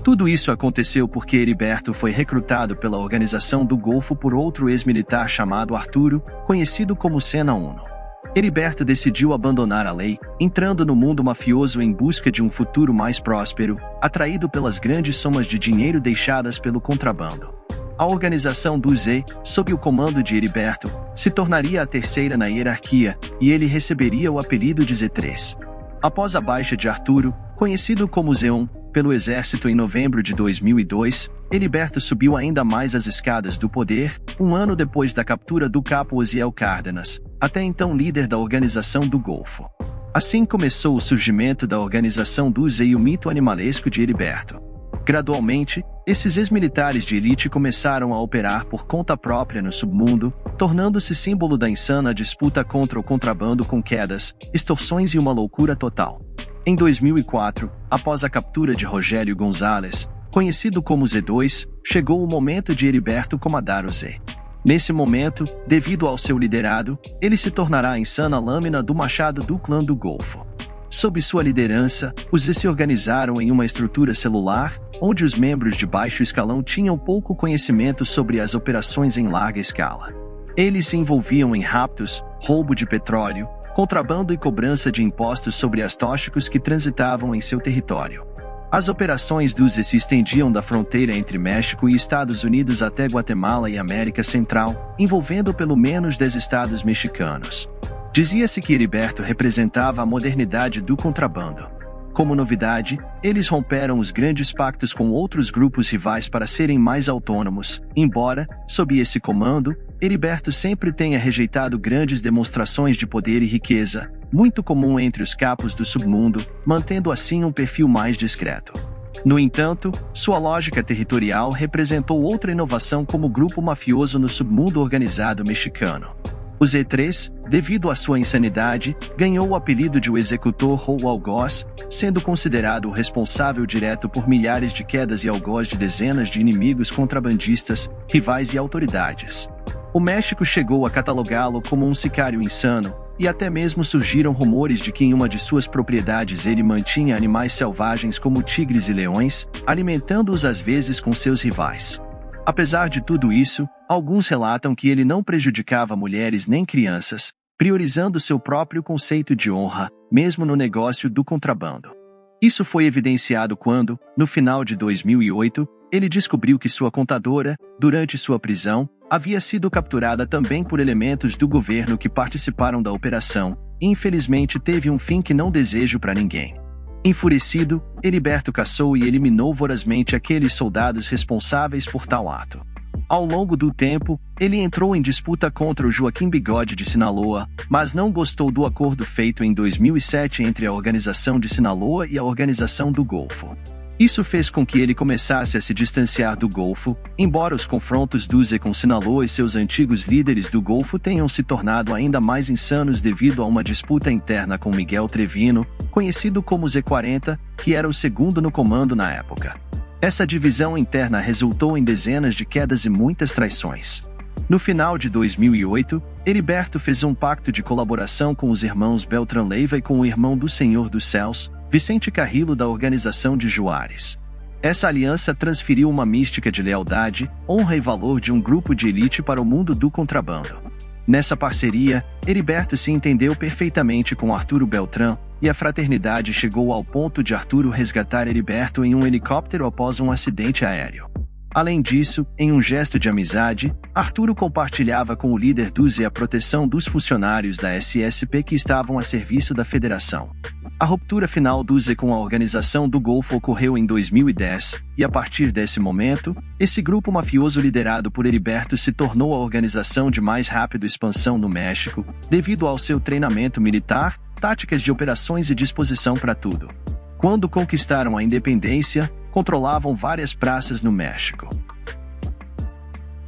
A: Tudo isso aconteceu porque Heriberto foi recrutado pela Organização do Golfo por outro ex-militar chamado Arturo, conhecido como Cena Uno. Heriberto decidiu abandonar a lei, entrando no mundo mafioso em busca de um futuro mais próspero, atraído pelas grandes somas de dinheiro deixadas pelo contrabando. A organização do Z, sob o comando de Heriberto, se tornaria a terceira na hierarquia, e ele receberia o apelido de Z3. Após a baixa de Arturo, conhecido como Z1, pelo exército em novembro de 2002, Heriberto subiu ainda mais as escadas do poder, um ano depois da captura do capo Osiel Cárdenas, até então líder da Organização do Golfo. Assim começou o surgimento da Organização do Z e o mito animalesco de Heriberto. Gradualmente, esses ex-militares de elite começaram a operar por conta própria no submundo, tornando-se símbolo da insana disputa contra o contrabando com quedas, extorsões e uma loucura total. Em 2004, após a captura de Rogério Gonzalez, conhecido como Z2, chegou o momento de Heriberto comandar o Z. Nesse momento, devido ao seu liderado, ele se tornará a insana lâmina do machado do clã do Golfo. Sob sua liderança, os Z se organizaram em uma estrutura celular, onde os membros de baixo escalão tinham pouco conhecimento sobre as operações em larga escala. Eles se envolviam em raptos, roubo de petróleo, contrabando e cobrança de impostos sobre as tóxicos que transitavam em seu território. As operações do Z se estendiam da fronteira entre México e Estados Unidos até Guatemala e América Central, envolvendo pelo menos 10 estados mexicanos. Dizia-se que Heriberto representava a modernidade do contrabando. Como novidade, eles romperam os grandes pactos com outros grupos rivais para serem mais autônomos, embora, sob esse comando, Heriberto sempre tenha rejeitado grandes demonstrações de poder e riqueza, muito comum entre os capos do submundo, mantendo assim um perfil mais discreto. No entanto, sua lógica territorial representou outra inovação como grupo mafioso no submundo organizado mexicano. O Z3, devido à sua insanidade, ganhou o apelido de o executor ou algoz, sendo considerado o responsável direto por milhares de quedas e algoz de dezenas de inimigos contrabandistas, rivais e autoridades. O México chegou a catalogá-lo como um sicário insano, e até mesmo surgiram rumores de que em uma de suas propriedades ele mantinha animais selvagens como tigres e leões, alimentando-os às vezes com seus rivais. Apesar de tudo isso, alguns relatam que ele não prejudicava mulheres nem crianças, priorizando seu próprio conceito de honra, mesmo no negócio do contrabando. Isso foi evidenciado quando, no final de 2008, ele descobriu que sua contadora, durante sua prisão, havia sido capturada também por elementos do governo que participaram da operação, e infelizmente teve um fim que não desejo para ninguém. Enfurecido, Heriberto caçou e eliminou vorazmente aqueles soldados responsáveis por tal ato. Ao longo do tempo, ele entrou em disputa contra o Joaquim Bigode de Sinaloa, mas não gostou do acordo feito em 2007 entre a Organização de Sinaloa e a Organização do Golfo. Isso fez com que ele começasse a se distanciar do Golfo, embora os confrontos do Z com Sinaloa e seus antigos líderes do Golfo tenham se tornado ainda mais insanos devido a uma disputa interna com Miguel Trevino, conhecido como Z40, que era o segundo no comando na época. Essa divisão interna resultou em dezenas de quedas e muitas traições. No final de 2008, Heriberto fez um pacto de colaboração com os irmãos Beltrán Leiva e com o irmão do Senhor dos Céus, Vicente Carrillo da Organização de Juárez. Essa aliança transferiu uma mística de lealdade, honra e valor de um grupo de elite para o mundo do contrabando. Nessa parceria, Heriberto se entendeu perfeitamente com Arturo Beltrán, e a fraternidade chegou ao ponto de Arturo resgatar Heriberto em um helicóptero após um acidente aéreo. Além disso, em um gesto de amizade, Arturo compartilhava com o líder DUZE a proteção dos funcionários da SSP que estavam a serviço da federação. A ruptura final DUZE com a Organização do Golfo ocorreu em 2010, e a partir desse momento, esse grupo mafioso liderado por Heriberto se tornou a organização de mais rápida expansão no México, devido ao seu treinamento militar, táticas de operações e disposição para tudo. Quando conquistaram a independência, controlavam várias praças no México.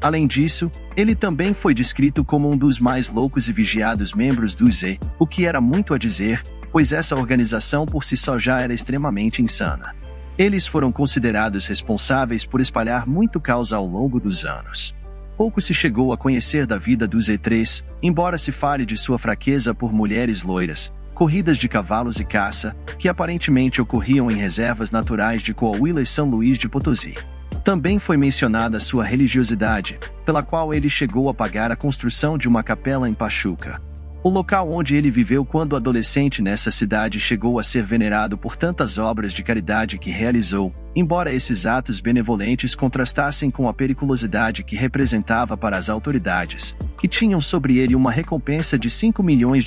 A: Além disso, ele também foi descrito como um dos mais loucos e vigiados membros do Z, o que era muito a dizer, pois essa organização por si só já era extremamente insana. Eles foram considerados responsáveis por espalhar muito caos ao longo dos anos. Pouco se chegou a conhecer da vida do Z3, embora se fale de sua fraqueza por mulheres loiras, corridas de cavalos e caça, que aparentemente ocorriam em reservas naturais de Coahuila e São Luís de Potosí. Também foi mencionada sua religiosidade, pela qual ele chegou a pagar a construção de uma capela em Pachuca. O local onde ele viveu quando adolescente nessa cidade chegou a ser venerado por tantas obras de caridade que realizou, embora esses atos benevolentes contrastassem com a periculosidade que representava para as autoridades, que tinham sobre ele uma recompensa de $5 milhões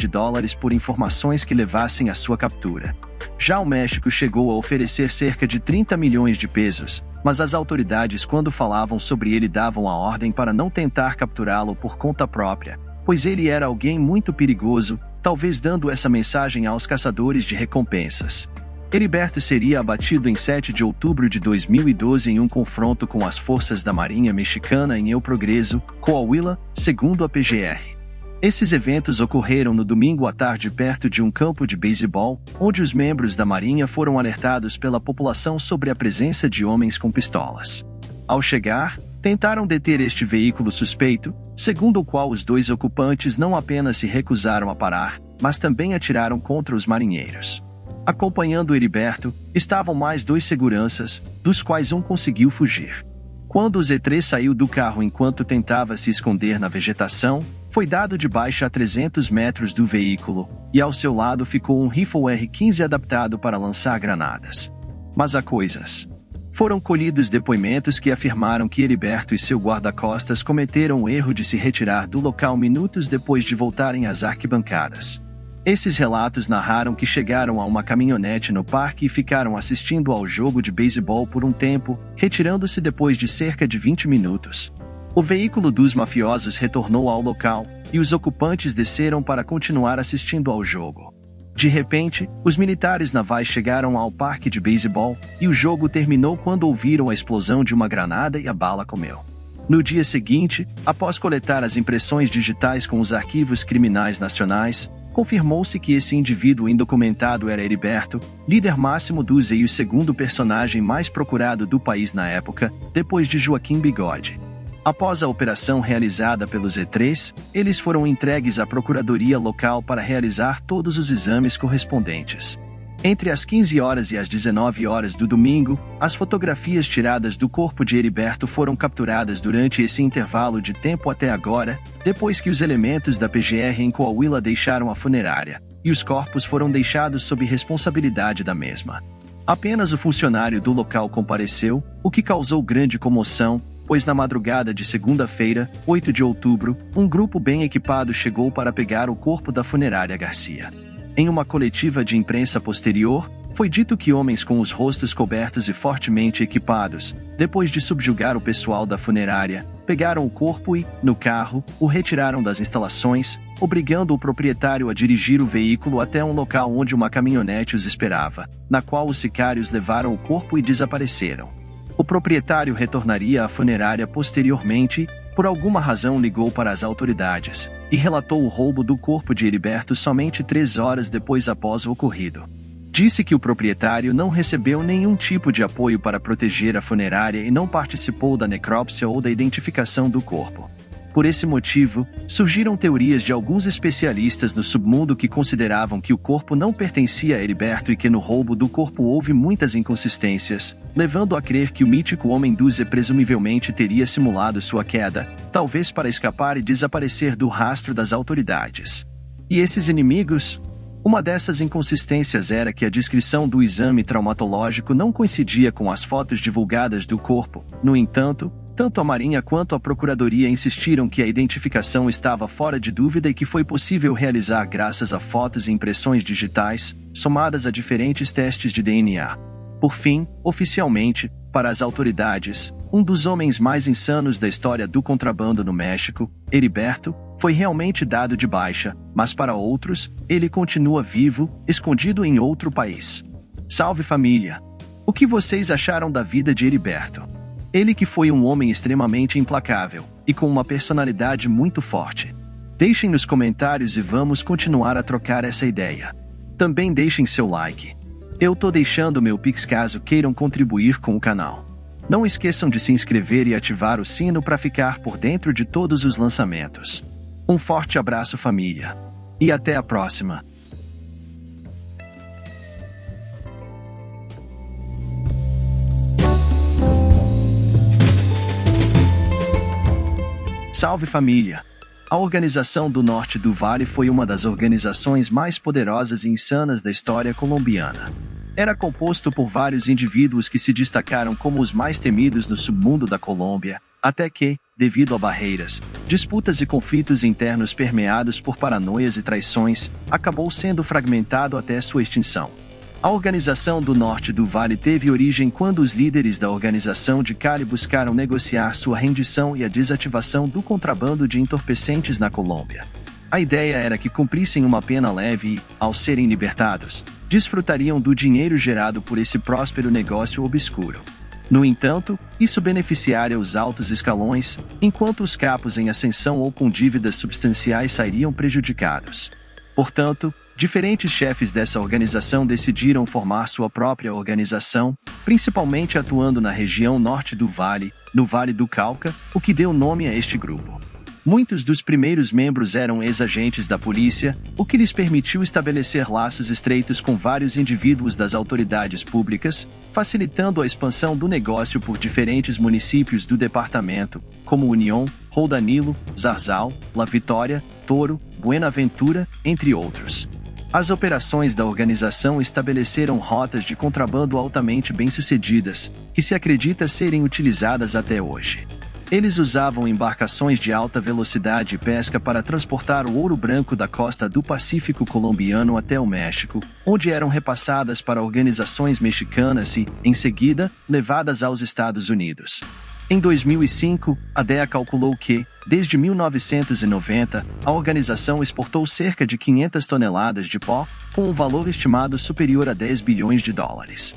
A: por informações que levassem à sua captura. Já o México chegou a oferecer cerca de 30 milhões de pesos, mas as autoridades quando falavam sobre ele davam a ordem para não tentar capturá-lo por conta própria, pois ele era alguém muito perigoso, talvez dando essa mensagem aos caçadores de recompensas. Heriberto seria abatido em 7 de outubro de 2012 em um confronto com as forças da Marinha Mexicana em El Progreso, Coahuila, segundo a PGR. Esses eventos ocorreram no domingo à tarde perto de um campo de beisebol, onde os membros da Marinha foram alertados pela população sobre a presença de homens com pistolas. Ao chegar, tentaram deter este veículo suspeito, segundo o qual os dois ocupantes não apenas se recusaram a parar, mas também atiraram contra os marinheiros. Acompanhando Heriberto, estavam mais 2 seguranças, dos quais um conseguiu fugir. Quando o Z3 saiu do carro enquanto tentava se esconder na vegetação, foi dado de baixa a 300 metros do veículo, e ao seu lado ficou um rifle R-15 adaptado para lançar granadas. Mas há coisas. Foram colhidos depoimentos que afirmaram que Heriberto e seu guarda-costas cometeram o erro de se retirar do local minutos depois de voltarem às arquibancadas. Esses relatos narraram que chegaram a uma caminhonete no parque e ficaram assistindo ao jogo de beisebol por um tempo, retirando-se depois de cerca de 20 minutos. O veículo dos mafiosos retornou ao local, e os ocupantes desceram para continuar assistindo ao jogo. De repente, os militares navais chegaram ao parque de beisebol, e o jogo terminou quando ouviram a explosão de uma granada e a bala comeu. No dia seguinte, após coletar as impressões digitais com os arquivos criminais nacionais, confirmou-se que esse indivíduo indocumentado era Heriberto, líder máximo do Z e o segundo personagem mais procurado do país na época, depois de Joaquim Bigode. Após a operação realizada pelo Z3, eles foram entregues à procuradoria local para realizar todos os exames correspondentes. Entre as 15 horas e as 19 horas do domingo, as fotografias tiradas do corpo de Heriberto foram capturadas durante esse intervalo de tempo até agora, depois que os elementos da PGR em Coahuila deixaram a funerária, e os corpos foram deixados sob responsabilidade da mesma. Apenas o funcionário do local compareceu, o que causou grande comoção, pois na madrugada de segunda-feira, 8 de outubro, um grupo bem equipado chegou para pegar o corpo da funerária Garcia. Em uma coletiva de imprensa posterior, foi dito que homens com os rostos cobertos e fortemente equipados, depois de subjugar o pessoal da funerária, pegaram o corpo e, no carro, o retiraram das instalações, obrigando o proprietário a dirigir o veículo até um local onde uma caminhonete os esperava, na qual os sicários levaram o corpo e desapareceram. O proprietário retornaria à funerária posteriormente, por alguma razão ligou para as autoridades, e relatou o roubo do corpo de Heriberto somente 3 horas depois após o ocorrido. Disse que o proprietário não recebeu nenhum tipo de apoio para proteger a funerária e não participou da necrópsia ou da identificação do corpo. Por esse motivo, surgiram teorias de alguns especialistas no submundo que consideravam que o corpo não pertencia a Heriberto e que no roubo do corpo houve muitas inconsistências, levando a crer que o mítico Homem Dúzia presumivelmente teria simulado sua queda, talvez para escapar e desaparecer do rastro das autoridades. E esses inimigos? Uma dessas inconsistências era que a descrição do exame traumatológico não coincidia com as fotos divulgadas do corpo. No entanto, tanto a Marinha quanto a Procuradoria insistiram que a identificação estava fora de dúvida e que foi possível realizar graças a fotos e impressões digitais, somadas a diferentes testes de DNA. Por fim, oficialmente, para as autoridades, um dos homens mais insanos da história do contrabando no México, Heriberto, foi realmente dado de baixa, mas para outros, ele continua vivo, escondido em outro país. Salve família! O que vocês acharam da vida de Heriberto? Ele que foi um homem extremamente implacável, e com uma personalidade muito forte. Deixem nos comentários e vamos continuar a trocar essa ideia. Também deixem seu like. Eu tô deixando meu Pix caso queiram contribuir com o canal. Não esqueçam de se inscrever e ativar o sino para ficar por dentro de todos os lançamentos. Um forte abraço família. E até a próxima. Salve família! A Organização do Norte do Vale foi uma das organizações mais poderosas e insanas da história colombiana. Era composto por vários indivíduos que se destacaram como os mais temidos no submundo da Colômbia, até que, devido a barreiras, disputas e conflitos internos permeados por paranoias e traições, acabou sendo fragmentado até sua extinção. A Organização do Norte do Vale teve origem quando os líderes da Organização de Cali buscaram negociar sua rendição e a desativação do contrabando de entorpecentes na Colômbia. A ideia era que cumprissem uma pena leve e, ao serem libertados, desfrutariam do dinheiro gerado por esse próspero negócio obscuro. No entanto, isso beneficiaria os altos escalões, enquanto os capos em ascensão ou com dívidas substanciais sairiam prejudicados. Portanto, diferentes chefes dessa organização decidiram formar sua própria organização, principalmente atuando na região norte do Vale, no Vale do Cauca, o que deu nome a este grupo. Muitos dos primeiros membros eram ex-agentes da polícia, o que lhes permitiu estabelecer laços estreitos com vários indivíduos das autoridades públicas, facilitando a expansão do negócio por diferentes municípios do departamento, como União, Roldanilo, Zarzal, La Vitória, Toro, Buenaventura, entre outros. As operações da organização estabeleceram rotas de contrabando altamente bem-sucedidas, que se acredita serem utilizadas até hoje. Eles usavam embarcações de alta velocidade e pesca para transportar o ouro branco da costa do Pacífico colombiano até o México, onde eram repassadas para organizações mexicanas e, em seguida, levadas aos Estados Unidos. Em 2005, a DEA calculou que, desde 1990, a organização exportou cerca de 500 toneladas de pó, com um valor estimado superior a 10 bilhões de dólares.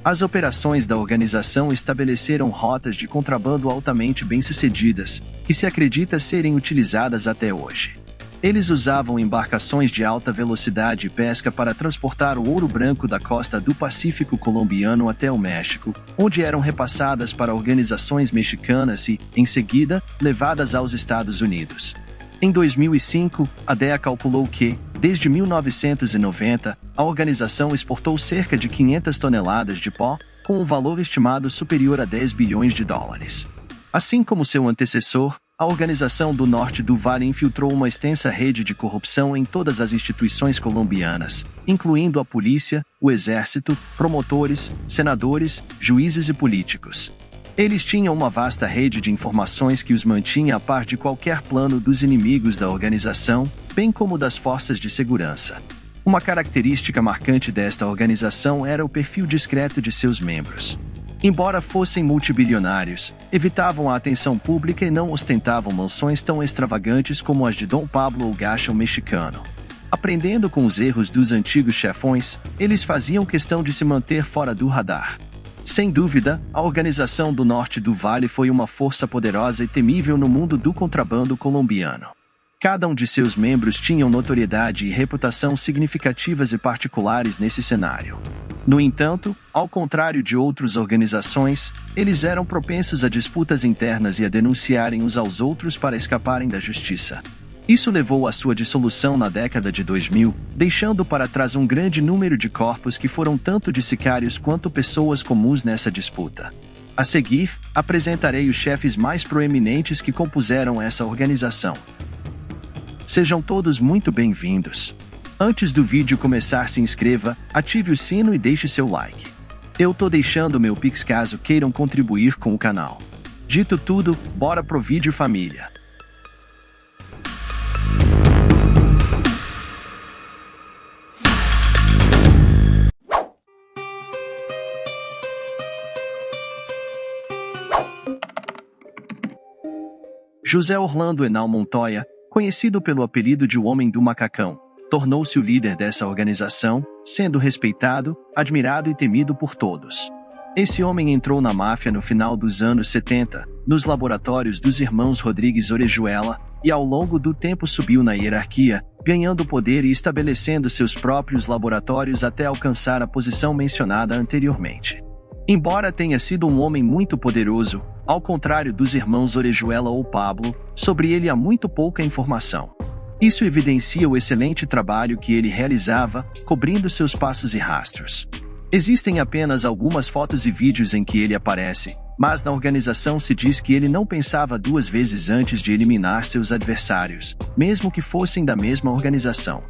A: As operações da organização estabeleceram rotas de contrabando altamente bem-sucedidas, que se acredita serem utilizadas até hoje. Eles usavam embarcações de alta velocidade e pesca para transportar o ouro branco da costa do Pacífico colombiano até o México, onde eram repassadas para organizações mexicanas e, em seguida, levadas aos Estados Unidos. Em 2005, a DEA calculou que, desde 1990, a organização exportou cerca de 500 toneladas de pó, com um valor estimado superior a 10 bilhões de dólares. Assim como seu antecessor, a Organização do Norte do Vale infiltrou uma extensa rede de corrupção em todas as instituições colombianas, incluindo a polícia, o exército, promotores, senadores, juízes e políticos. Eles tinham uma vasta rede de informações que os mantinha a par de qualquer plano dos inimigos da organização, bem como das forças de segurança. Uma característica marcante desta organização era o perfil discreto de seus membros. Embora fossem multibilionários, evitavam a atenção pública e não ostentavam mansões tão extravagantes como as de Dom Pablo ou Gacha o mexicano. Aprendendo com os erros dos antigos chefões, eles faziam questão de se manter fora do radar. Sem dúvida, a Organização do Norte do Vale foi uma força poderosa e temível no mundo do contrabando colombiano. Cada um de seus membros tinham notoriedade e reputação significativas e particulares nesse cenário. No entanto, ao contrário de outras organizações, eles eram propensos a disputas internas e a denunciarem uns aos outros para escaparem da justiça. Isso levou à sua dissolução na década de 2000, deixando para trás um grande número de corpos que foram tanto de sicários quanto pessoas comuns nessa disputa. A seguir, apresentarei os chefes mais proeminentes que compuseram essa organização. Sejam todos muito bem-vindos. Antes do vídeo começar, se inscreva, ative o sino e deixe seu like. Eu tô deixando meu Pix caso queiram contribuir com o canal. Dito tudo, bora pro vídeo, família. José Orlando Henao Montoya, conhecido pelo apelido de O Homem do Macacão, tornou-se o líder dessa organização, sendo respeitado, admirado e temido por todos. Esse homem entrou na máfia no final dos anos 70, nos laboratórios dos irmãos Rodrigues Orejuela, e ao longo do tempo subiu na hierarquia, ganhando poder e estabelecendo seus próprios laboratórios até alcançar a posição mencionada anteriormente. Embora tenha sido um homem muito poderoso, ao contrário dos irmãos Orejuela ou Pablo, sobre ele há muito pouca informação. Isso evidencia o excelente trabalho que ele realizava, cobrindo seus passos e rastros. Existem apenas algumas fotos e vídeos em que ele aparece, mas na organização se diz que ele não pensava duas vezes antes de eliminar seus adversários, mesmo que fossem da mesma organização.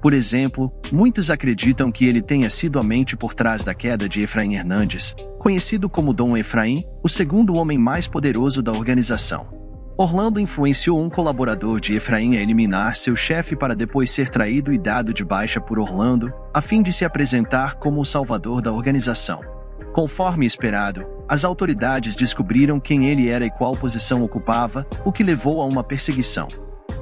A: Por exemplo, muitos acreditam que ele tenha sido a mente por trás da queda de Efraim Hernandes, conhecido como Dom Efraim, o segundo homem mais poderoso da organização. Orlando influenciou um colaborador de Efraim a eliminar seu chefe para depois ser traído e dado de baixa por Orlando, a fim de se apresentar como o salvador da organização. Conforme esperado, as autoridades descobriram quem ele era e qual posição ocupava, o que levou a uma perseguição.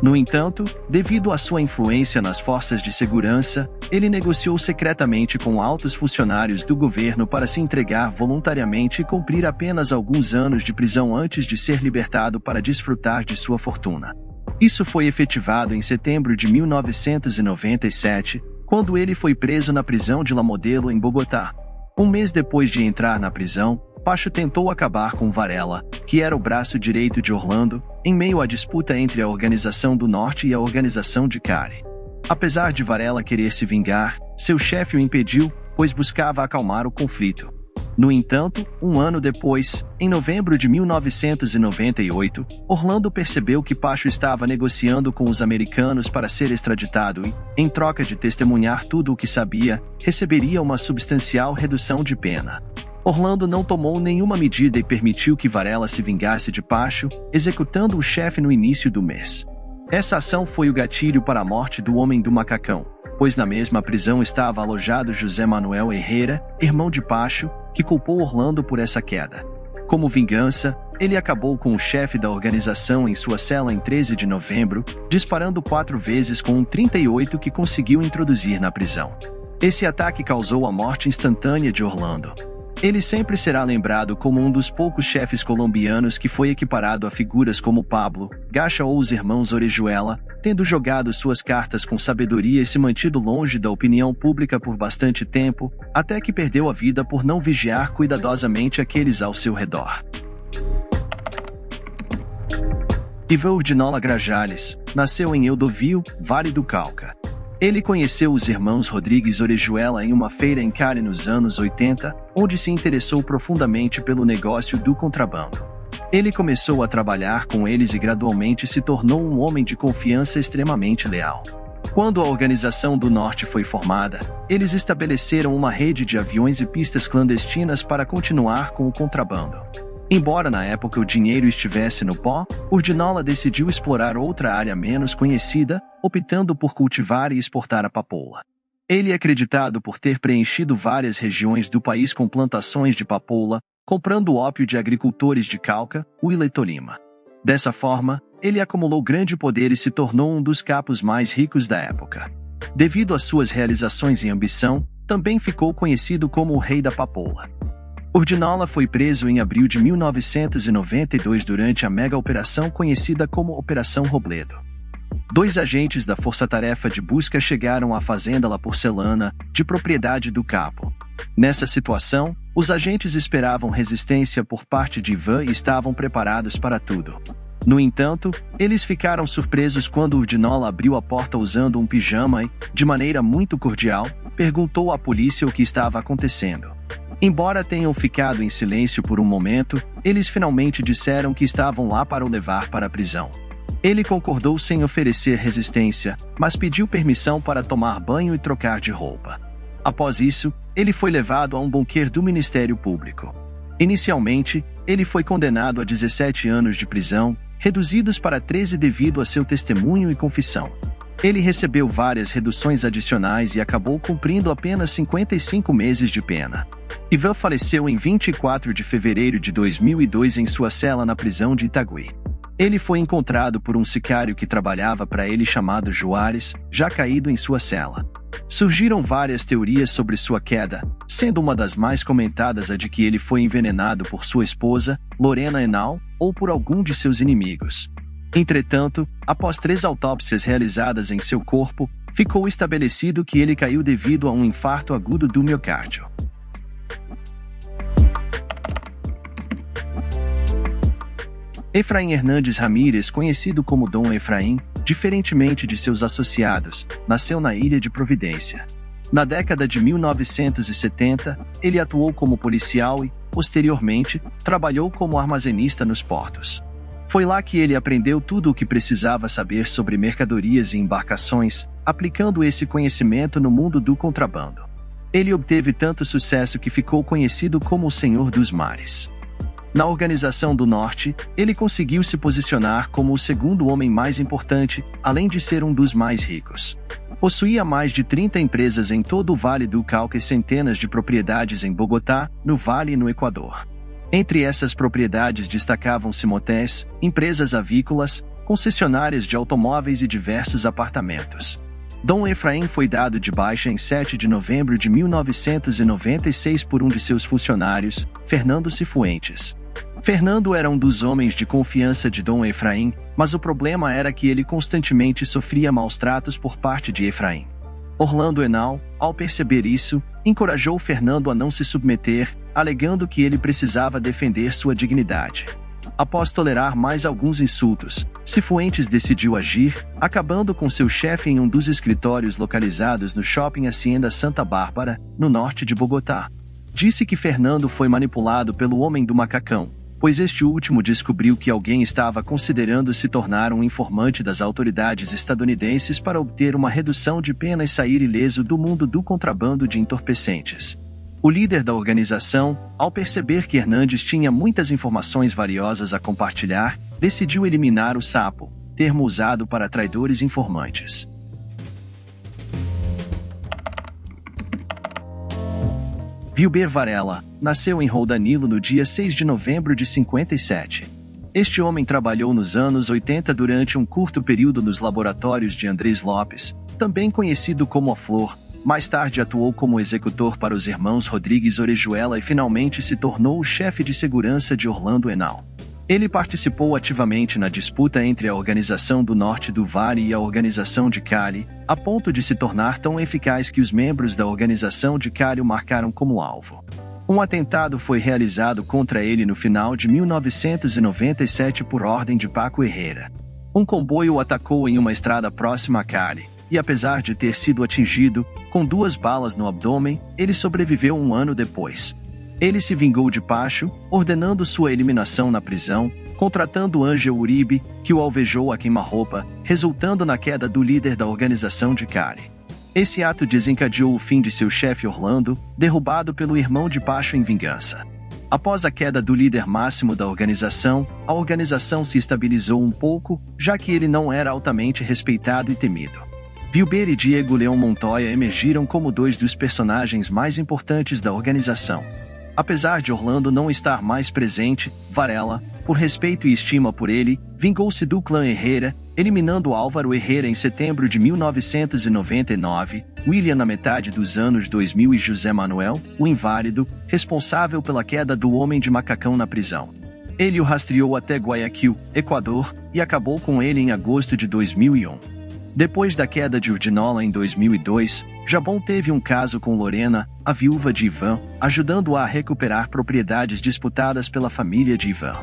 A: No entanto, devido à sua influência nas forças de segurança, ele negociou secretamente com altos funcionários do governo para se entregar voluntariamente e cumprir apenas alguns anos de prisão antes de ser libertado para desfrutar de sua fortuna. Isso foi efetivado em setembro de 1997, quando ele foi preso na prisão de La Modelo, em Bogotá. Um mês depois de entrar na prisão, Pacho tentou acabar com Varela, que era o braço direito de Orlando, em meio à disputa entre a Organização do Norte e a Organização de Cari. Apesar de Varela querer se vingar, seu chefe o impediu, pois buscava acalmar o conflito. No entanto, um ano depois, em novembro de 1998, Orlando percebeu que Pacho estava negociando com os americanos para ser extraditado e, em troca de testemunhar tudo o que sabia, receberia uma substancial redução de pena. Orlando não tomou nenhuma medida e permitiu que Varela se vingasse de Pacho, executando o chefe no início do mês. Essa ação foi o gatilho para a morte do Homem do Macacão, pois na mesma prisão estava alojado José Manuel Herrera, irmão de Pacho, que culpou Orlando por essa queda. Como vingança, ele acabou com o chefe da organização em sua cela em 13 de novembro, disparando 4 vezes com um 38 que conseguiu introduzir na prisão. Esse ataque causou a morte instantânea de Orlando. Ele sempre será lembrado como um dos poucos chefes colombianos que foi equiparado a figuras como Pablo, Gacha ou os irmãos Orejuela, tendo jogado suas cartas com sabedoria e se mantido longe da opinião pública por bastante tempo, até que perdeu a vida por não vigiar cuidadosamente aqueles ao seu redor. Ivan Urdinola Grajales nasceu em Eudovio, Vale do Cauca. Ele conheceu os irmãos Rodrigues Orejuela em uma feira em Cari nos anos 80, onde se interessou profundamente pelo negócio do contrabando. Ele começou a trabalhar com eles e gradualmente se tornou um homem de confiança extremamente leal. Quando a Organização do Norte foi formada, eles estabeleceram uma rede de aviões e pistas clandestinas para continuar com o contrabando. Embora na época o dinheiro estivesse no pó, Urdinola decidiu explorar outra área menos conhecida, optando por cultivar e exportar a papoula. Ele é acreditado por ter preenchido várias regiões do país com plantações de papoula, comprando ópio de agricultores de Cauca, Huila e Tolima. Dessa forma, ele acumulou grande poder e se tornou um dos capos mais ricos da época. Devido às suas realizações e ambição, também ficou conhecido como o Rei da Papoula. Urdinola foi preso em abril de 1992 durante a mega operação conhecida como Operação Robledo. 2 agentes da Força-Tarefa de Busca chegaram à fazenda La Porcelana, de propriedade do capo. Nessa situação, os agentes esperavam resistência por parte de Ivan e estavam preparados para tudo. No entanto, eles ficaram surpresos quando Urdinola abriu a porta usando um pijama e, de maneira muito cordial, perguntou à polícia o que estava acontecendo. Embora tenham ficado em silêncio por um momento, eles finalmente disseram que estavam lá para o levar para a prisão. Ele concordou sem oferecer resistência, mas pediu permissão para tomar banho e trocar de roupa. Após isso, ele foi levado a um bunker do Ministério Público. Inicialmente, ele foi condenado a 17 anos de prisão, reduzidos para 13 devido a seu testemunho e confissão. Ele recebeu várias reduções adicionais e acabou cumprindo apenas 55 meses de pena. Ivan faleceu em 24 de fevereiro de 2002 em sua cela na prisão de Itagüí. Ele foi encontrado por um sicário que trabalhava para ele chamado Juarez, já caído em sua cela. Surgiram várias teorias sobre sua queda, sendo uma das mais comentadas a de que ele foi envenenado por sua esposa, Lorena Henao, ou por algum de seus inimigos. Entretanto, após 3 autópsias realizadas em seu corpo, ficou estabelecido que ele caiu devido a um infarto agudo do miocárdio. Efraim Hernandes Ramírez, conhecido como Dom Efraim, diferentemente de seus associados, nasceu na Ilha de Providência. Na década de 1970, ele atuou como policial e, posteriormente, trabalhou como armazenista nos portos. Foi lá que ele aprendeu tudo o que precisava saber sobre mercadorias e embarcações, aplicando esse conhecimento no mundo do contrabando. Ele obteve tanto sucesso que ficou conhecido como o Senhor dos Mares. Na Organização do Norte, ele conseguiu se posicionar como o segundo homem mais importante, além de ser um dos mais ricos. Possuía mais de 30 empresas em todo o Vale do Cauca e centenas de propriedades em Bogotá, no Vale e no Equador. Entre essas propriedades destacavam-se motéis, empresas avícolas, concessionárias de automóveis e diversos apartamentos. Dom Efraim foi dado de baixa em 7 de novembro de 1996 por um de seus funcionários, Fernando Cifuentes. Fernando era um dos homens de confiança de Dom Efraim, mas o problema era que ele constantemente sofria maus tratos por parte de Efraim. Orlando Henao, ao perceber isso, encorajou Fernando a não se submeter, alegando que ele precisava defender sua dignidade. Após tolerar mais alguns insultos, Cifuentes decidiu agir, acabando com seu chefe em um dos escritórios localizados no Shopping Hacienda Santa Bárbara, no norte de Bogotá. Disse que Fernando foi manipulado pelo Homem do Macacão, pois este último descobriu que alguém estava considerando se tornar um informante das autoridades estadunidenses para obter uma redução de pena e sair ileso do mundo do contrabando de entorpecentes. O líder da organização, ao perceber que Hernandes tinha muitas informações valiosas a compartilhar, decidiu eliminar o sapo, termo usado para traidores informantes. Vilber Varela nasceu em Roldanilo no dia 6 de novembro de 57. Este homem trabalhou nos anos 80 durante um curto período nos laboratórios de Andrés Lopes, também conhecido como A Flor. Mais tarde atuou como executor para os irmãos Rodrigues Orejuela e finalmente se tornou o chefe de segurança de Orlando Henao. Ele participou ativamente na disputa entre a Organização do Norte do Vale e a Organização de Cali, a ponto de se tornar tão eficaz que os membros da Organização de Cali o marcaram como alvo. Um atentado foi realizado contra ele no final de 1997 por ordem de Paco Herrera. Um comboio o atacou em uma estrada próxima a Cali, e apesar de ter sido atingido, com 2 balas no abdômen, ele sobreviveu um ano depois. Ele se vingou de Pacho, ordenando sua eliminação na prisão, contratando Ângel Uribe, que o alvejou a queima-roupa, resultando na queda do líder da Organização de Cali. Esse ato desencadeou o fim de seu chefe Orlando, derrubado pelo irmão de Pacho em vingança. Após a queda do líder máximo da organização, a organização se estabilizou um pouco, já que ele não era altamente respeitado e temido. Vilber e Diego Leão Montoya emergiram como 2 dos personagens mais importantes da organização. Apesar de Orlando não estar mais presente, Varela, por respeito e estima por ele, vingou-se do clã Herrera, eliminando Álvaro Herrera em setembro de 1999, William na metade dos anos 2000 e José Manuel, o inválido, responsável pela queda do Homem de Macacão na prisão. Ele o rastreou até Guayaquil, Equador, e acabou com ele em agosto de 2001. Depois da queda de Urdinola em 2002, Jabon teve um caso com Lorena, a viúva de Ivan, ajudando-a a recuperar propriedades disputadas pela família de Ivan.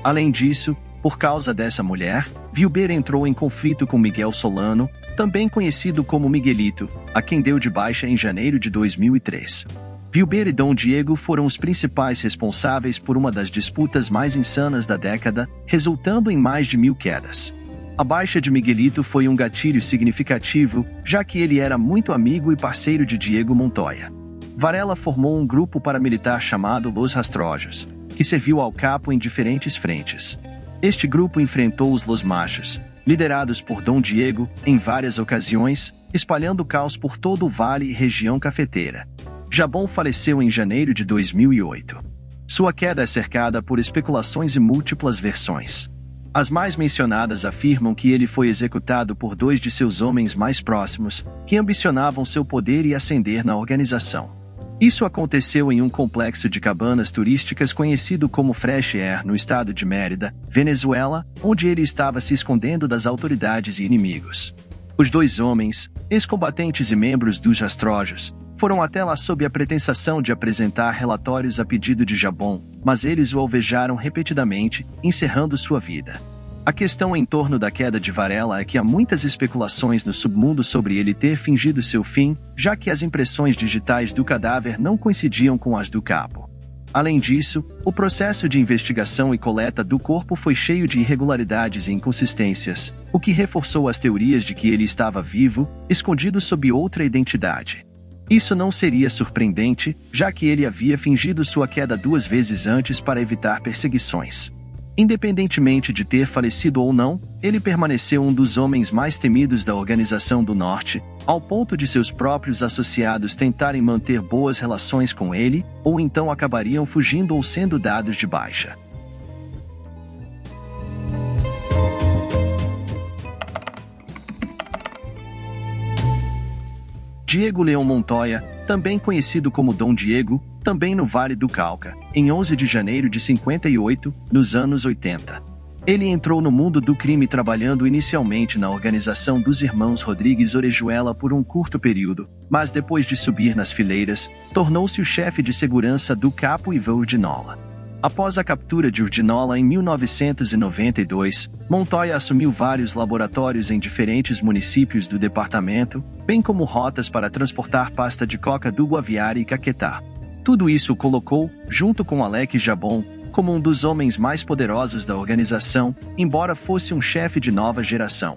A: Além disso, por causa dessa mulher, Vilber entrou em conflito com Miguel Solano, também conhecido como Miguelito, a quem deu de baixa em janeiro de 2003. Vilber e Dom Diego foram os principais responsáveis por uma das disputas mais insanas da década, resultando em mais de 1.000 quedas. A baixa de Miguelito foi um gatilho significativo, já que ele era muito amigo e parceiro de Diego Montoya. Varela formou um grupo paramilitar chamado Los Rastrojos, que serviu ao capo em diferentes frentes. Este grupo enfrentou os Los Machos, liderados por Dom Diego, em várias ocasiões, espalhando caos por todo o vale e região cafeteira. Jabon faleceu em janeiro de 2008. Sua queda é cercada por especulações e múltiplas versões. As mais mencionadas afirmam que ele foi executado por 2 de seus homens mais próximos, que ambicionavam seu poder e ascender na organização. Isso aconteceu em um complexo de cabanas turísticas conhecido como Fresh Air no estado de Mérida, Venezuela, onde ele estava se escondendo das autoridades e inimigos. Os 2 homens, ex-combatentes e membros dos Rastrojos, foram até lá sob a pretensão de apresentar relatórios a pedido de Jabon, mas eles o alvejaram repetidamente, encerrando sua vida. A questão em torno da queda de Varela é que há muitas especulações no submundo sobre ele ter fingido seu fim, já que as impressões digitais do cadáver não coincidiam com as do capo. Além disso, o processo de investigação e coleta do corpo foi cheio de irregularidades e inconsistências, o que reforçou as teorias de que ele estava vivo, escondido sob outra identidade. Isso não seria surpreendente, já que ele havia fingido sua queda 2 vezes antes para evitar perseguições. Independentemente de ter falecido ou não, ele permaneceu um dos homens mais temidos da Organização do Norte, ao ponto de seus próprios associados tentarem manter boas relações com ele, ou então acabariam fugindo ou sendo dados de baixa. Diego Leão Montoya, também conhecido como Dom Diego, também no Vale do Cauca, em 11 de janeiro de 58, nos anos 80. Ele entrou no mundo do crime trabalhando inicialmente na organização dos irmãos Rodrigues Orejuela por um curto período, mas depois de subir nas fileiras, tornou-se o chefe de segurança do capo Ivan Urdinola. Após a captura de Urdinola em 1992, Montoya assumiu vários laboratórios em diferentes municípios do departamento, bem como rotas para transportar pasta de coca do Guaviare e Caquetá. Tudo isso o colocou, junto com Alex Jabon, como um dos homens mais poderosos da organização, embora fosse um chefe de nova geração.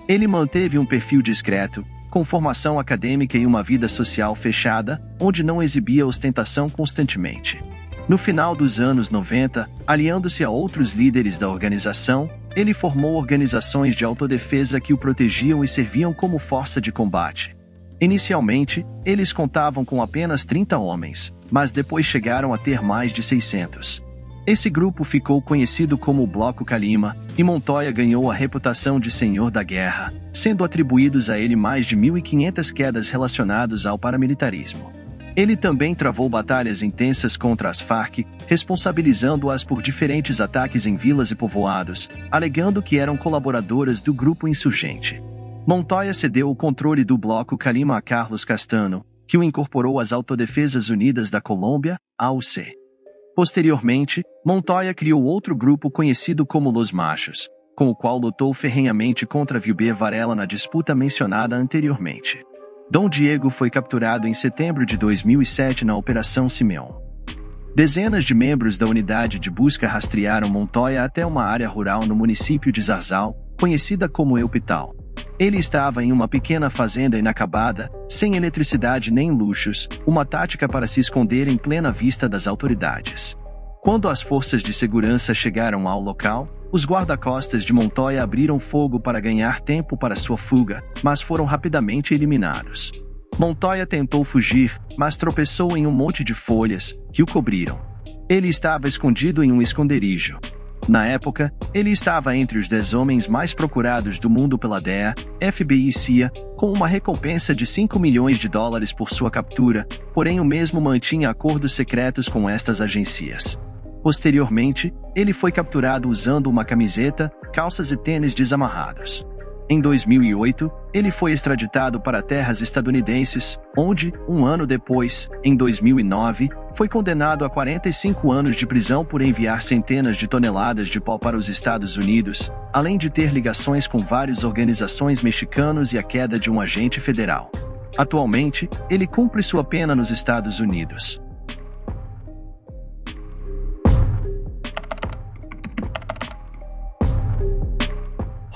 A: Ele manteve um perfil discreto, com formação acadêmica e uma vida social fechada, onde não exibia ostentação constantemente. No final dos anos 90, aliando-se a outros líderes da organização, ele formou organizações de autodefesa que o protegiam e serviam como força de combate. Inicialmente, eles contavam com apenas 30 homens, mas depois chegaram a ter mais de 600. Esse grupo ficou conhecido como o Bloco Calima, e Montoya ganhou a reputação de Senhor da Guerra, sendo atribuídos a ele mais de 1.500 quedas relacionadas ao paramilitarismo. Ele também travou batalhas intensas contra as Farc, responsabilizando-as por diferentes ataques em vilas e povoados, alegando que eram colaboradoras do grupo insurgente. Montoya cedeu o controle do Bloco Calima a Carlos Castano, que o incorporou às Autodefesas Unidas da Colômbia, AUC. Posteriormente, Montoya criou outro grupo conhecido como Los Machos, com o qual lutou ferrenhamente contra Vilber Varela na disputa mencionada anteriormente. Dom Diego foi capturado em setembro de 2007 na Operação Simeão. Dezenas de membros da unidade de busca rastrearam Montoya até uma área rural no município de Zarzal, conhecida como Eupital. Ele estava em uma pequena fazenda inacabada, sem eletricidade nem luxos, uma tática para se esconder em plena vista das autoridades. Quando as forças de segurança chegaram ao local, os guarda-costas de Montoya abriram fogo para ganhar tempo para sua fuga, mas foram rapidamente eliminados. Montoya tentou fugir, mas tropeçou em um monte de folhas, que o cobriram. Ele estava escondido em um esconderijo. Na época, ele estava entre os 10 homens mais procurados do mundo pela DEA, FBI e CIA, com uma recompensa de $5 milhões por sua captura, porém o mesmo mantinha acordos secretos com estas agências. Posteriormente, ele foi capturado usando uma camiseta, calças e tênis desamarrados. Em 2008, ele foi extraditado para terras estadunidenses, onde, um ano depois, em 2009, foi condenado a 45 anos de prisão por enviar centenas de toneladas de pó para os Estados Unidos, além de ter ligações com várias organizações mexicanas e a queda de um agente federal. Atualmente, ele cumpre sua pena nos Estados Unidos.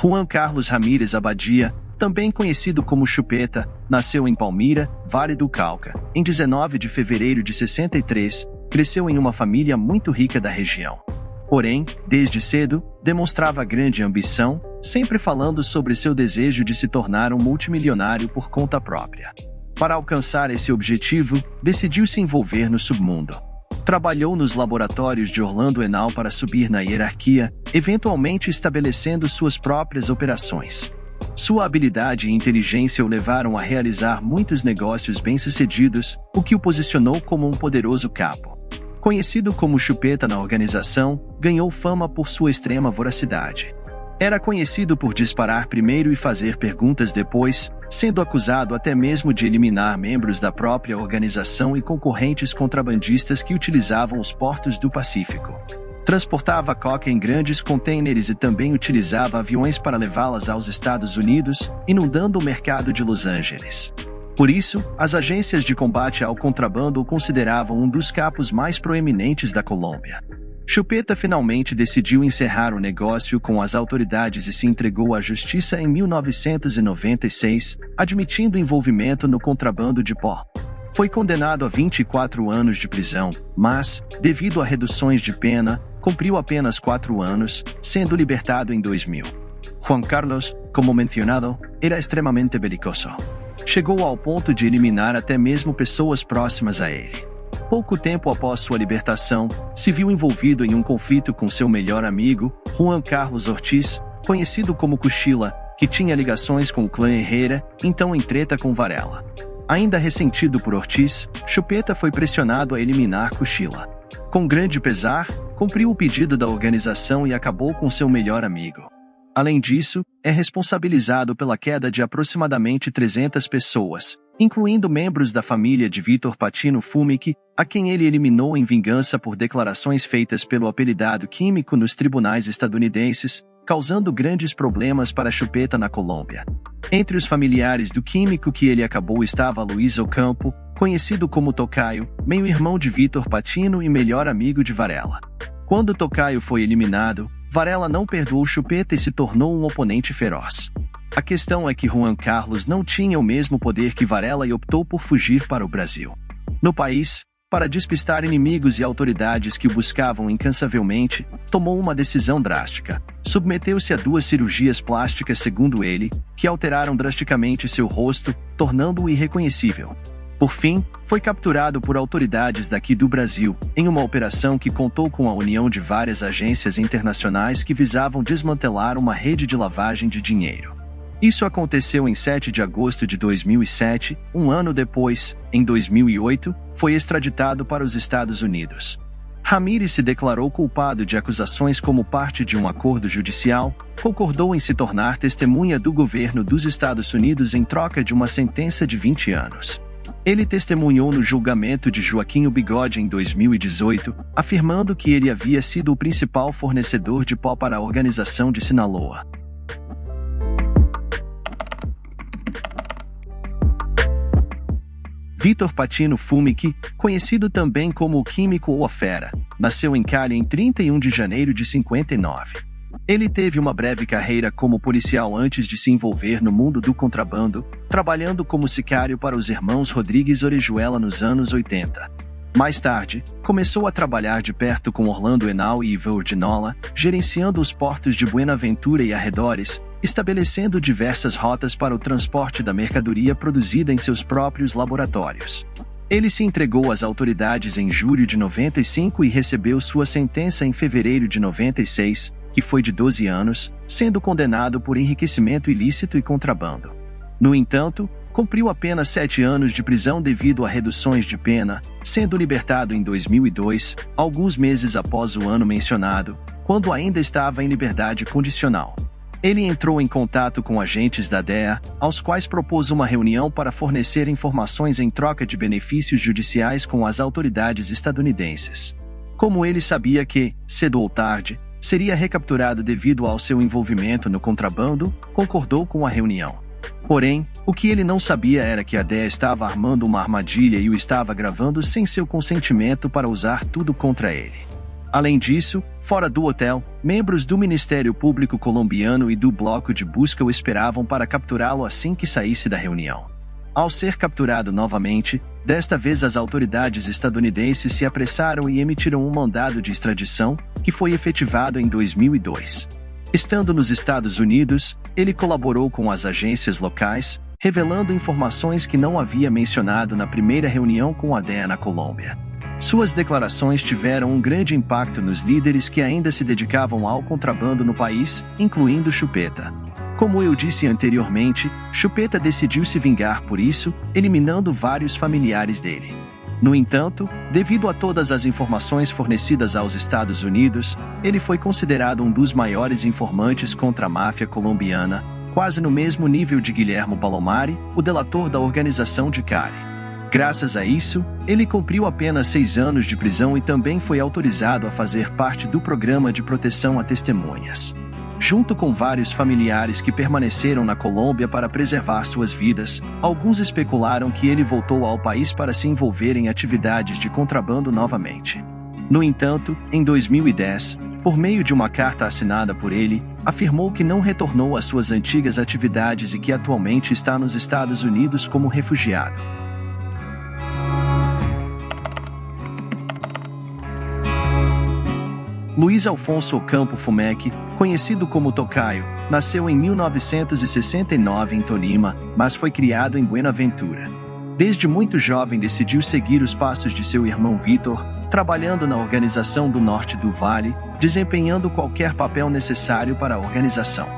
A: Juan Carlos Ramírez Abadia, também conhecido como Chupeta, nasceu em Palmira, Vale do Cauca, em 19 de fevereiro de 63, cresceu em uma família muito rica da região. Porém, desde cedo, demonstrava grande ambição, sempre falando sobre seu desejo de se tornar um multimilionário por conta própria. Para alcançar esse objetivo, decidiu se envolver no submundo. Trabalhou nos laboratórios de Orlando Enal para subir na hierarquia, eventualmente estabelecendo suas próprias operações. Sua habilidade e inteligência o levaram a realizar muitos negócios bem-sucedidos, o que o posicionou como um poderoso capo. Conhecido como Chupeta na organização, ganhou fama por sua extrema voracidade. Era conhecido por disparar primeiro e fazer perguntas depois, sendo acusado até mesmo de eliminar membros da própria organização e concorrentes contrabandistas que utilizavam os portos do Pacífico. Transportava coca em grandes contêineres e também utilizava aviões para levá-las aos Estados Unidos, inundando o mercado de Los Angeles. Por isso, as agências de combate ao contrabando o consideravam um dos capos mais proeminentes da Colômbia. Chupeta finalmente decidiu encerrar o negócio com as autoridades e se entregou à justiça em 1996, admitindo envolvimento no contrabando de pó. Foi condenado a 24 anos de prisão, mas, devido a reduções de pena, cumpriu apenas 4 anos, sendo libertado em 2000. Juan Carlos, como mencionado, era extremamente belicoso. Chegou ao ponto de eliminar até mesmo pessoas próximas a ele. Pouco tempo após sua libertação, se viu envolvido em um conflito com seu melhor amigo, Juan Carlos Ortiz, conhecido como Cuchilla, que tinha ligações com o clã Herrera, então em treta com Varela. Ainda ressentido por Ortiz, Chupeta foi pressionado a eliminar Cuchilla. Com grande pesar, cumpriu o pedido da organização e acabou com seu melhor amigo. Além disso, é responsabilizado pela queda de aproximadamente 300 pessoas, incluindo membros da família de Vitor Patino Fumic, a quem ele eliminou em vingança por declarações feitas pelo apelidado químico nos tribunais estadunidenses, causando grandes problemas para Chupeta na Colômbia. Entre os familiares do químico que ele acabou estava Luiz Ocampo, conhecido como Tocayo, meio-irmão de Vitor Patino e melhor amigo de Varela. Quando Tocayo foi eliminado, Varela não perdoou Chupeta e se tornou um oponente feroz. A questão é que Juan Carlos não tinha o mesmo poder que Varela e optou por fugir para o Brasil. No país, para despistar inimigos e autoridades que o buscavam incansavelmente, tomou uma decisão drástica. Submeteu-se a 2 cirurgias plásticas, segundo ele, que alteraram drasticamente seu rosto, tornando-o irreconhecível. Por fim, foi capturado por autoridades daqui do Brasil, em uma operação que contou com a união de várias agências internacionais que visavam desmantelar uma rede de lavagem de dinheiro. Isso aconteceu em 7 de agosto de 2007, um ano depois, em 2008, foi extraditado para os Estados Unidos. Ramírez se declarou culpado de acusações como parte de um acordo judicial, concordou em se tornar testemunha do governo dos Estados Unidos em troca de uma sentença de 20 anos. Ele testemunhou no julgamento de Joaquim o Bigode em 2018, afirmando que ele havia sido o principal fornecedor de pó para a organização de Sinaloa. Vitor Patino Fumic, conhecido também como o Químico ou a Fera, nasceu em Cali em 31 de janeiro de 59. Ele teve uma breve carreira como policial antes de se envolver no mundo do contrabando, trabalhando como sicário para os irmãos Rodrigues Orejuela nos anos 80. Mais tarde, começou a trabalhar de perto com Orlando Enal e Ivo Urdinola, gerenciando os portos de Buenaventura e arredores, estabelecendo diversas rotas para o transporte da mercadoria produzida em seus próprios laboratórios. Ele se entregou às autoridades em julho de 95 e recebeu sua sentença em fevereiro de 96, que foi de 12 anos, sendo condenado por enriquecimento ilícito e contrabando. No entanto, cumpriu apenas 7 anos de prisão devido a reduções de pena, sendo libertado em 2002, alguns meses após o ano mencionado, quando ainda estava em liberdade condicional. Ele entrou em contato com agentes da DEA, aos quais propôs uma reunião para fornecer informações em troca de benefícios judiciais com as autoridades estadunidenses. Como ele sabia que, cedo ou tarde, seria recapturado devido ao seu envolvimento no contrabando, concordou com a reunião. Porém, o que ele não sabia era que a DEA estava armando uma armadilha e o estava gravando sem seu consentimento para usar tudo contra ele. Além disso, fora do hotel, membros do Ministério Público colombiano e do bloco de busca o esperavam para capturá-lo assim que saísse da reunião. Ao ser capturado novamente, desta vez as autoridades estadunidenses se apressaram e emitiram um mandado de extradição, que foi efetivado em 2002. Estando nos Estados Unidos, ele colaborou com as agências locais, revelando informações que não havia mencionado na primeira reunião com a DEA na Colômbia. Suas declarações tiveram um grande impacto nos líderes que ainda se dedicavam ao contrabando no país, incluindo Chupeta. Como eu disse anteriormente, Chupeta decidiu se vingar por isso, eliminando vários familiares dele. No entanto, devido a todas as informações fornecidas aos Estados Unidos, ele foi considerado um dos maiores informantes contra a máfia colombiana, quase no mesmo nível de Guillermo Palomari, o delator da organização de Cali. Graças a isso, ele cumpriu apenas 6 anos de prisão e também foi autorizado a fazer parte do programa de proteção a testemunhas. Junto com vários familiares que permaneceram na Colômbia para preservar suas vidas, alguns especularam que ele voltou ao país para se envolver em atividades de contrabando novamente. No entanto, em 2010, por meio de uma carta assinada por ele, afirmou que não retornou às suas antigas atividades e que atualmente está nos Estados Unidos como refugiado. Luiz Alfonso Ocampo Fumec, conhecido como Tocayo, nasceu em 1969 em Tolima, mas foi criado em Buenaventura. Desde muito jovem decidiu seguir os passos de seu irmão Vitor, trabalhando na organização do Norte do Vale, desempenhando qualquer papel necessário para a organização.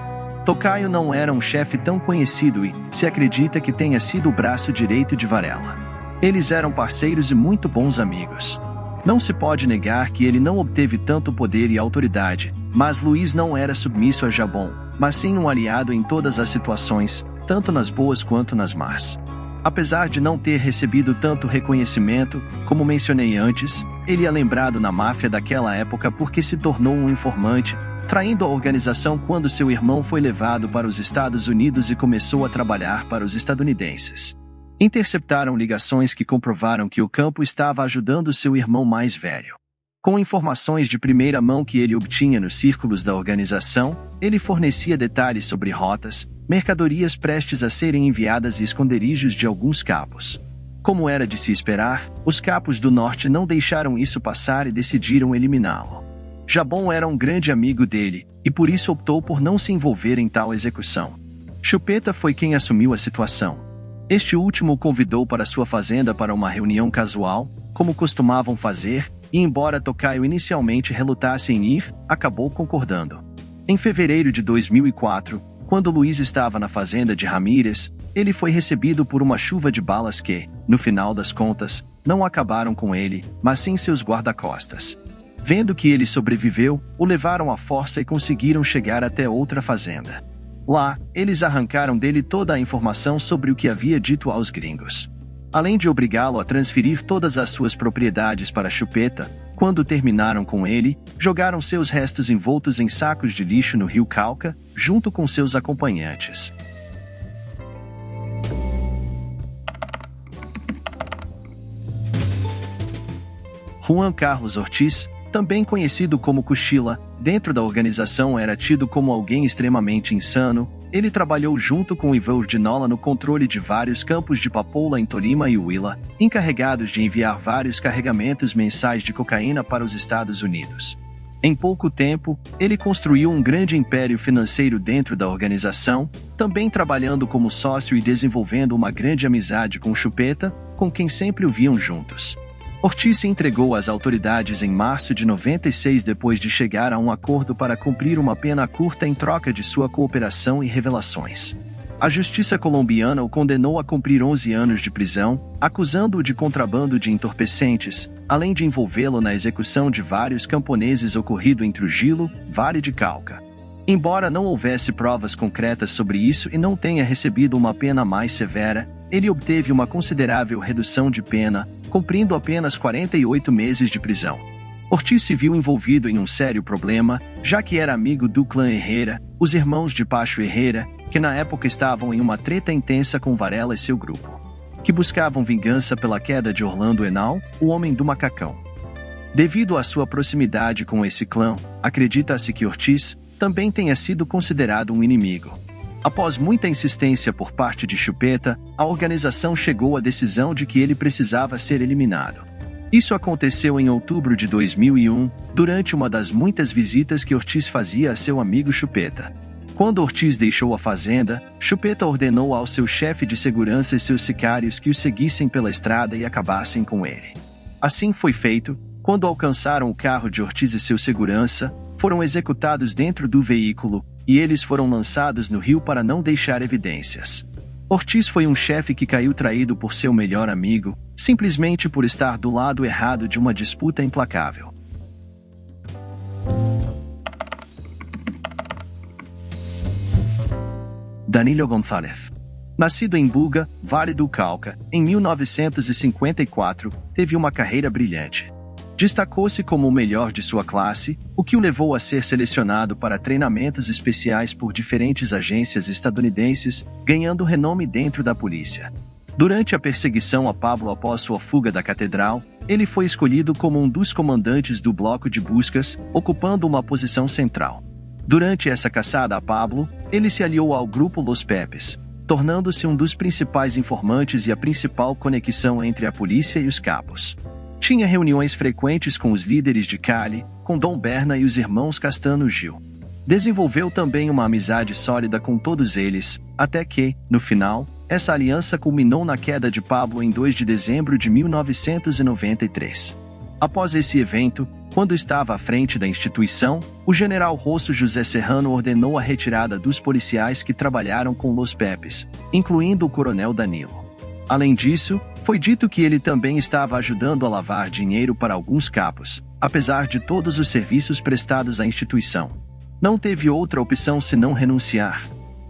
A: Tocayo não era um chefe tão conhecido e se acredita que tenha sido o braço direito de Varela. Eles eram parceiros e muito bons amigos. Não se pode negar que ele não obteve tanto poder e autoridade, mas Luiz não era submisso a Jabon, mas sim um aliado em todas as situações, tanto nas boas quanto nas más. Apesar de não ter recebido tanto reconhecimento, como mencionei antes, ele é lembrado na máfia daquela época porque se tornou um informante, traindo a organização quando seu irmão foi levado para os Estados Unidos e começou a trabalhar para os estadunidenses. Interceptaram ligações que comprovaram que Ocampo estava ajudando seu irmão mais velho. Com informações de primeira mão que ele obtinha nos círculos da organização, ele fornecia detalhes sobre rotas, mercadorias prestes a serem enviadas e esconderijos de alguns capos. Como era de se esperar, os capos do norte não deixaram isso passar e decidiram eliminá-lo. Jabon era um grande amigo dele, e por isso optou por não se envolver em tal execução. Chupeta foi quem assumiu a situação. Este último o convidou para sua fazenda para uma reunião casual, como costumavam fazer, e embora Tocayo inicialmente relutasse em ir, acabou concordando. Em fevereiro de 2004, quando Luiz estava na fazenda de Ramírez, ele foi recebido por uma chuva de balas que, no final das contas, não acabaram com ele, mas sim seus guarda-costas. Vendo que ele sobreviveu, o levaram à força e conseguiram chegar até outra fazenda. Lá, eles arrancaram dele toda a informação sobre o que havia dito aos gringos. Além de obrigá-lo a transferir todas as suas propriedades para Chupeta, quando terminaram com ele, jogaram seus restos envoltos em sacos de lixo no rio Cauca, junto com seus acompanhantes. Juan Carlos Ortiz, também conhecido como Cuchilla, dentro da organização era tido como alguém extremamente insano. Ele trabalhou junto com Ivan Urdinola no controle de vários campos de papoula em Tolima e Huila, encarregados de enviar vários carregamentos mensais de cocaína para os Estados Unidos. Em pouco tempo, ele construiu um grande império financeiro dentro da organização, também trabalhando como sócio e desenvolvendo uma grande amizade com Chupeta, com quem sempre o viam juntos. Ortiz se entregou às autoridades em março de 96 depois de chegar a um acordo para cumprir uma pena curta em troca de sua cooperação e revelações. A justiça colombiana o condenou a cumprir 11 anos de prisão, acusando-o de contrabando de entorpecentes, além de envolvê-lo na execução de vários camponeses ocorrido em Trujillo, Vale de Cauca. Embora não houvesse provas concretas sobre isso e não tenha recebido uma pena mais severa, ele obteve uma considerável redução de pena, cumprindo apenas 48 meses de prisão. Ortiz se viu envolvido em um sério problema, já que era amigo do clã Herrera, os irmãos de Pacho Herrera, que na época estavam em uma treta intensa com Varela e seu grupo, que buscavam vingança pela queda de Orlando Henao, o Homem do Macacão. Devido à sua proximidade com esse clã, acredita-se que Ortiz também tenha sido considerado um inimigo. Após muita insistência por parte de Chupeta, a organização chegou à decisão de que ele precisava ser eliminado. Isso aconteceu em outubro de 2001, durante uma das muitas visitas que Ortiz fazia a seu amigo Chupeta. Quando Ortiz deixou a fazenda, Chupeta ordenou ao seu chefe de segurança e seus sicários que o seguissem pela estrada e acabassem com ele. Assim foi feito. Quando alcançaram o carro de Ortiz e seu segurança, foram executados dentro do veículo, e eles foram lançados no rio para não deixar evidências. Ortiz foi um chefe que caiu traído por seu melhor amigo, simplesmente por estar do lado errado de uma disputa implacável. Danilo Gonçalves. Nascido em Buga, Vale do Cauca, em 1954, teve uma carreira brilhante. Destacou-se como o melhor de sua classe, o que o levou a ser selecionado para treinamentos especiais por diferentes agências estadunidenses, ganhando renome dentro da polícia. Durante a perseguição a Pablo após sua fuga da catedral, ele foi escolhido como um dos comandantes do bloco de buscas, ocupando uma posição central. Durante essa caçada a Pablo, ele se aliou ao grupo Los Pepes, tornando-se um dos principais informantes e a principal conexão entre a polícia e os capos. Tinha reuniões frequentes com os líderes de Cali, com Dom Berna e os irmãos Castano Gil. Desenvolveu também uma amizade sólida com todos eles, até que, no final, essa aliança culminou na queda de Pablo em 2 de dezembro de 1993. Após esse evento, quando estava à frente da instituição, o general Rosso José Serrano ordenou a retirada dos policiais que trabalharam com Los Pepes, incluindo o coronel Danilo. Além disso, foi dito que ele também estava ajudando a lavar dinheiro para alguns capos, apesar de todos os serviços prestados à instituição. Não teve outra opção senão renunciar.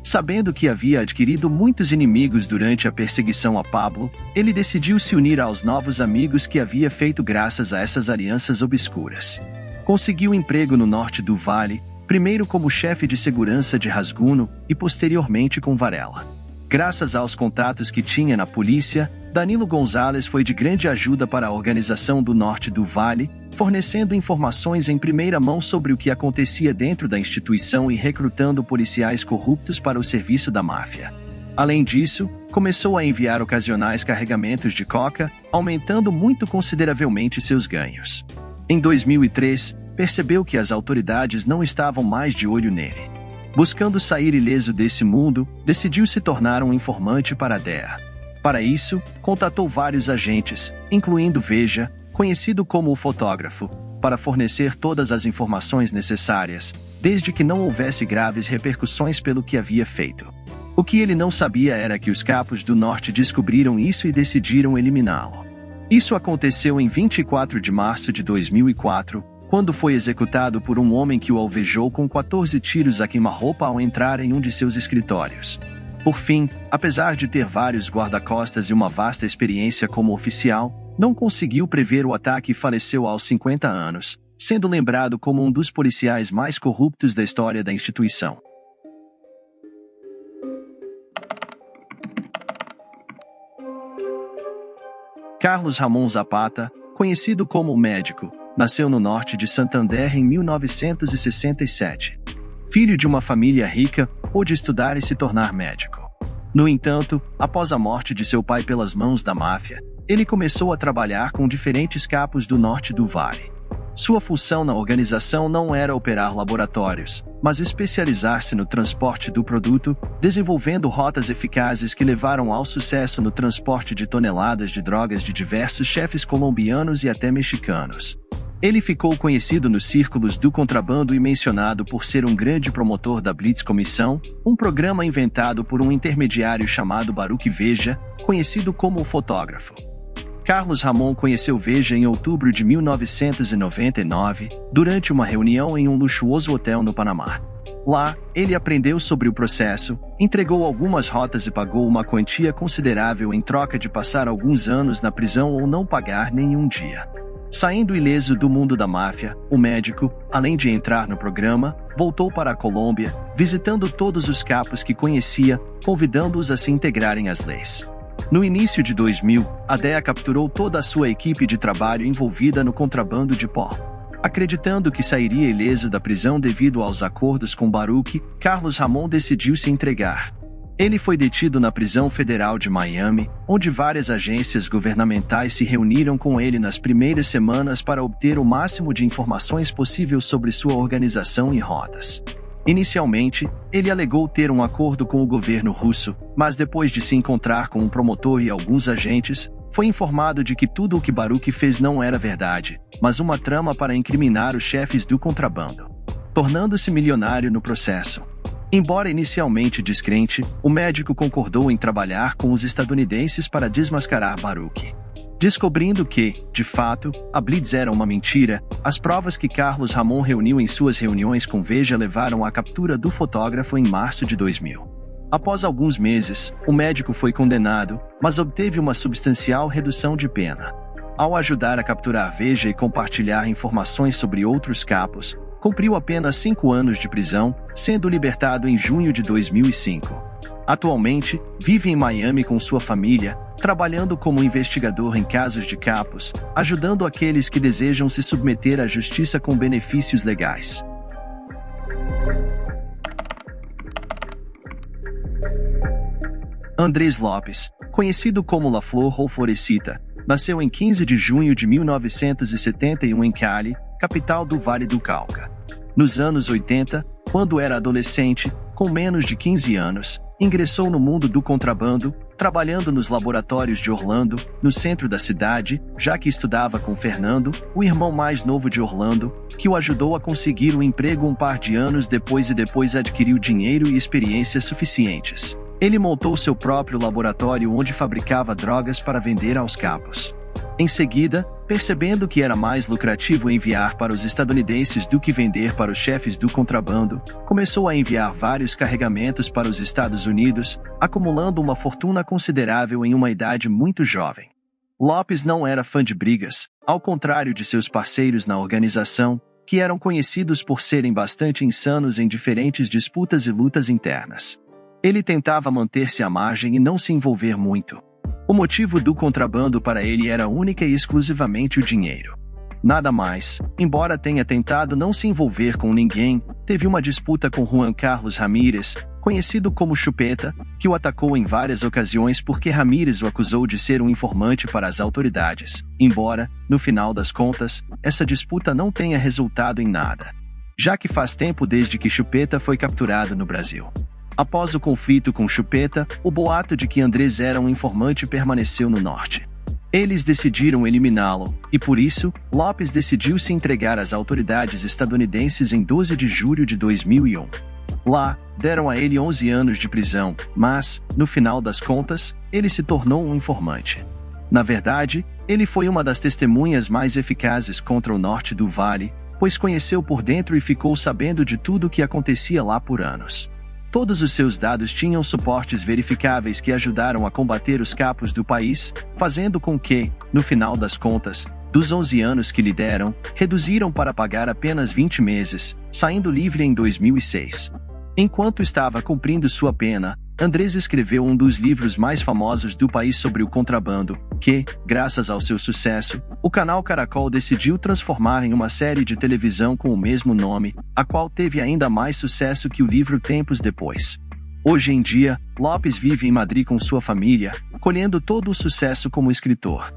A: Sabendo que havia adquirido muitos inimigos durante a perseguição a Pablo, ele decidiu se unir aos novos amigos que havia feito graças a essas alianças obscuras. Conseguiu emprego no norte do Vale, primeiro como chefe de segurança de Rasguno e posteriormente com Varela. Graças aos contatos que tinha na polícia, Danilo Gonçalves foi de grande ajuda para a organização do norte do Vale, fornecendo informações em primeira mão sobre o que acontecia dentro da instituição e recrutando policiais corruptos para o serviço da máfia. Além disso, começou a enviar ocasionais carregamentos de coca, aumentando muito consideravelmente seus ganhos. Em 2003, percebeu que as autoridades não estavam mais de olho nele. Buscando sair ileso desse mundo, decidiu se tornar um informante para a DEA. Para isso, contatou vários agentes, incluindo Veja, conhecido como o fotógrafo, para fornecer todas as informações necessárias, desde que não houvesse graves repercussões pelo que havia feito. O que ele não sabia era que os capos do norte descobriram isso e decidiram eliminá-lo. Isso aconteceu em 24 de março de 2004, quando foi executado por um homem que o alvejou com 14 tiros a queima-roupa ao entrar em um de seus escritórios. Por fim, apesar de ter vários guarda-costas e uma vasta experiência como oficial, não conseguiu prever o ataque e faleceu aos 50 anos, sendo lembrado como um dos policiais mais corruptos da história da instituição. Carlos Ramon Zapata, conhecido como o Médico, nasceu no norte de Santander em 1967. Filho de uma família rica, pôde estudar e se tornar médico. No entanto, após a morte de seu pai pelas mãos da máfia, ele começou a trabalhar com diferentes capos do norte do Vale. Sua função na organização não era operar laboratórios, mas especializar-se no transporte do produto, desenvolvendo rotas eficazes que levaram ao sucesso no transporte de toneladas de drogas de diversos chefes colombianos e até mexicanos. Ele ficou conhecido nos círculos do contrabando e mencionado por ser um grande promotor da Blitz Comissão, um programa inventado por um intermediário chamado Baruch Veja, conhecido como o fotógrafo. Carlos Ramon conheceu Veja em outubro de 1999, durante uma reunião em um luxuoso hotel no Panamá. Lá, ele aprendeu sobre o processo, entregou algumas rotas e pagou uma quantia considerável em troca de passar alguns anos na prisão ou não pagar nenhum dia. Saindo ileso do mundo da máfia, o médico, além de entrar no programa, voltou para a Colômbia, visitando todos os capos que conhecia, convidando-os a se integrarem às leis. No início de 2000, a DEA capturou toda a sua equipe de trabalho envolvida no contrabando de pó. Acreditando que sairia ileso da prisão devido aos acordos com Baruch, Carlos Ramon decidiu se entregar. Ele foi detido na prisão federal de Miami, onde várias agências governamentais se reuniram com ele nas primeiras semanas para obter o máximo de informações possível sobre sua organização e rotas. Inicialmente, ele alegou ter um acordo com o governo russo, mas depois de se encontrar com um promotor e alguns agentes, foi informado de que tudo o que Baruch fez não era verdade, mas uma trama para incriminar os chefes do contrabando, tornando-se milionário no processo. Embora inicialmente descrente, o médico concordou em trabalhar com os estadunidenses para desmascarar Baruch. Descobrindo que, de fato, a Blitz era uma mentira, as provas que Carlos Ramon reuniu em suas reuniões com Veja levaram à captura do fotógrafo em março de 2000. Após alguns meses, o médico foi condenado, mas obteve uma substancial redução de pena. Ao ajudar a capturar Veja e compartilhar informações sobre outros capos, cumpriu apenas 5 anos de prisão, sendo libertado em junho de 2005. Atualmente, vive em Miami com sua família, trabalhando como investigador em casos de capos, ajudando aqueles que desejam se submeter à justiça com benefícios legais. Andrés Lopes, conhecido como La Flor ou Florecita, nasceu em 15 de junho de 1971 em Cali, capital do Vale do Cauca. Nos anos 80, quando era adolescente, com menos de 15 anos, ingressou no mundo do contrabando, trabalhando nos laboratórios de Orlando, no centro da cidade, já que estudava com Fernando, o irmão mais novo de Orlando, que o ajudou a conseguir um emprego um par de anos depois e depois adquiriu dinheiro e experiências suficientes. Ele montou seu próprio laboratório onde fabricava drogas para vender aos capos. Em seguida, percebendo que era mais lucrativo enviar para os estadunidenses do que vender para os chefes do contrabando, começou a enviar vários carregamentos para os Estados Unidos, acumulando uma fortuna considerável em uma idade muito jovem. Lopes não era fã de brigas, ao contrário de seus parceiros na organização, que eram conhecidos por serem bastante insanos em diferentes disputas e lutas internas. Ele tentava manter-se à margem e não se envolver muito. O motivo do contrabando para ele era única e exclusivamente o dinheiro. Nada mais, embora tenha tentado não se envolver com ninguém, teve uma disputa com Juan Carlos Ramírez, conhecido como Chupeta, que o atacou em várias ocasiões porque Ramírez o acusou de ser um informante para as autoridades, embora, no final das contas, essa disputa não tenha resultado em nada, já que faz tempo desde que Chupeta foi capturado no Brasil. Após o conflito com Chupeta, o boato de que Andrés era um informante permaneceu no norte. Eles decidiram eliminá-lo, e por isso, Lopes decidiu se entregar às autoridades estadunidenses em 12 de julho de 2001. Lá, deram a ele 11 anos de prisão, mas, no final das contas, ele se tornou um informante. Na verdade, ele foi uma das testemunhas mais eficazes contra o norte do Vale, pois conheceu por dentro e ficou sabendo de tudo o que acontecia lá por anos. Todos os seus dados tinham suportes verificáveis que ajudaram a combater os capos do país, fazendo com que, no final das contas, dos 11 anos que lhe deram, reduziram para pagar apenas 20 meses, saindo livre em 2006. Enquanto estava cumprindo sua pena, Andrés escreveu um dos livros mais famosos do país sobre o contrabando, que, graças ao seu sucesso, o canal Caracol decidiu transformar em uma série de televisão com o mesmo nome, a qual teve ainda mais sucesso que o livro tempos depois. Hoje em dia, Lopes vive em Madrid com sua família, colhendo todo o sucesso como escritor.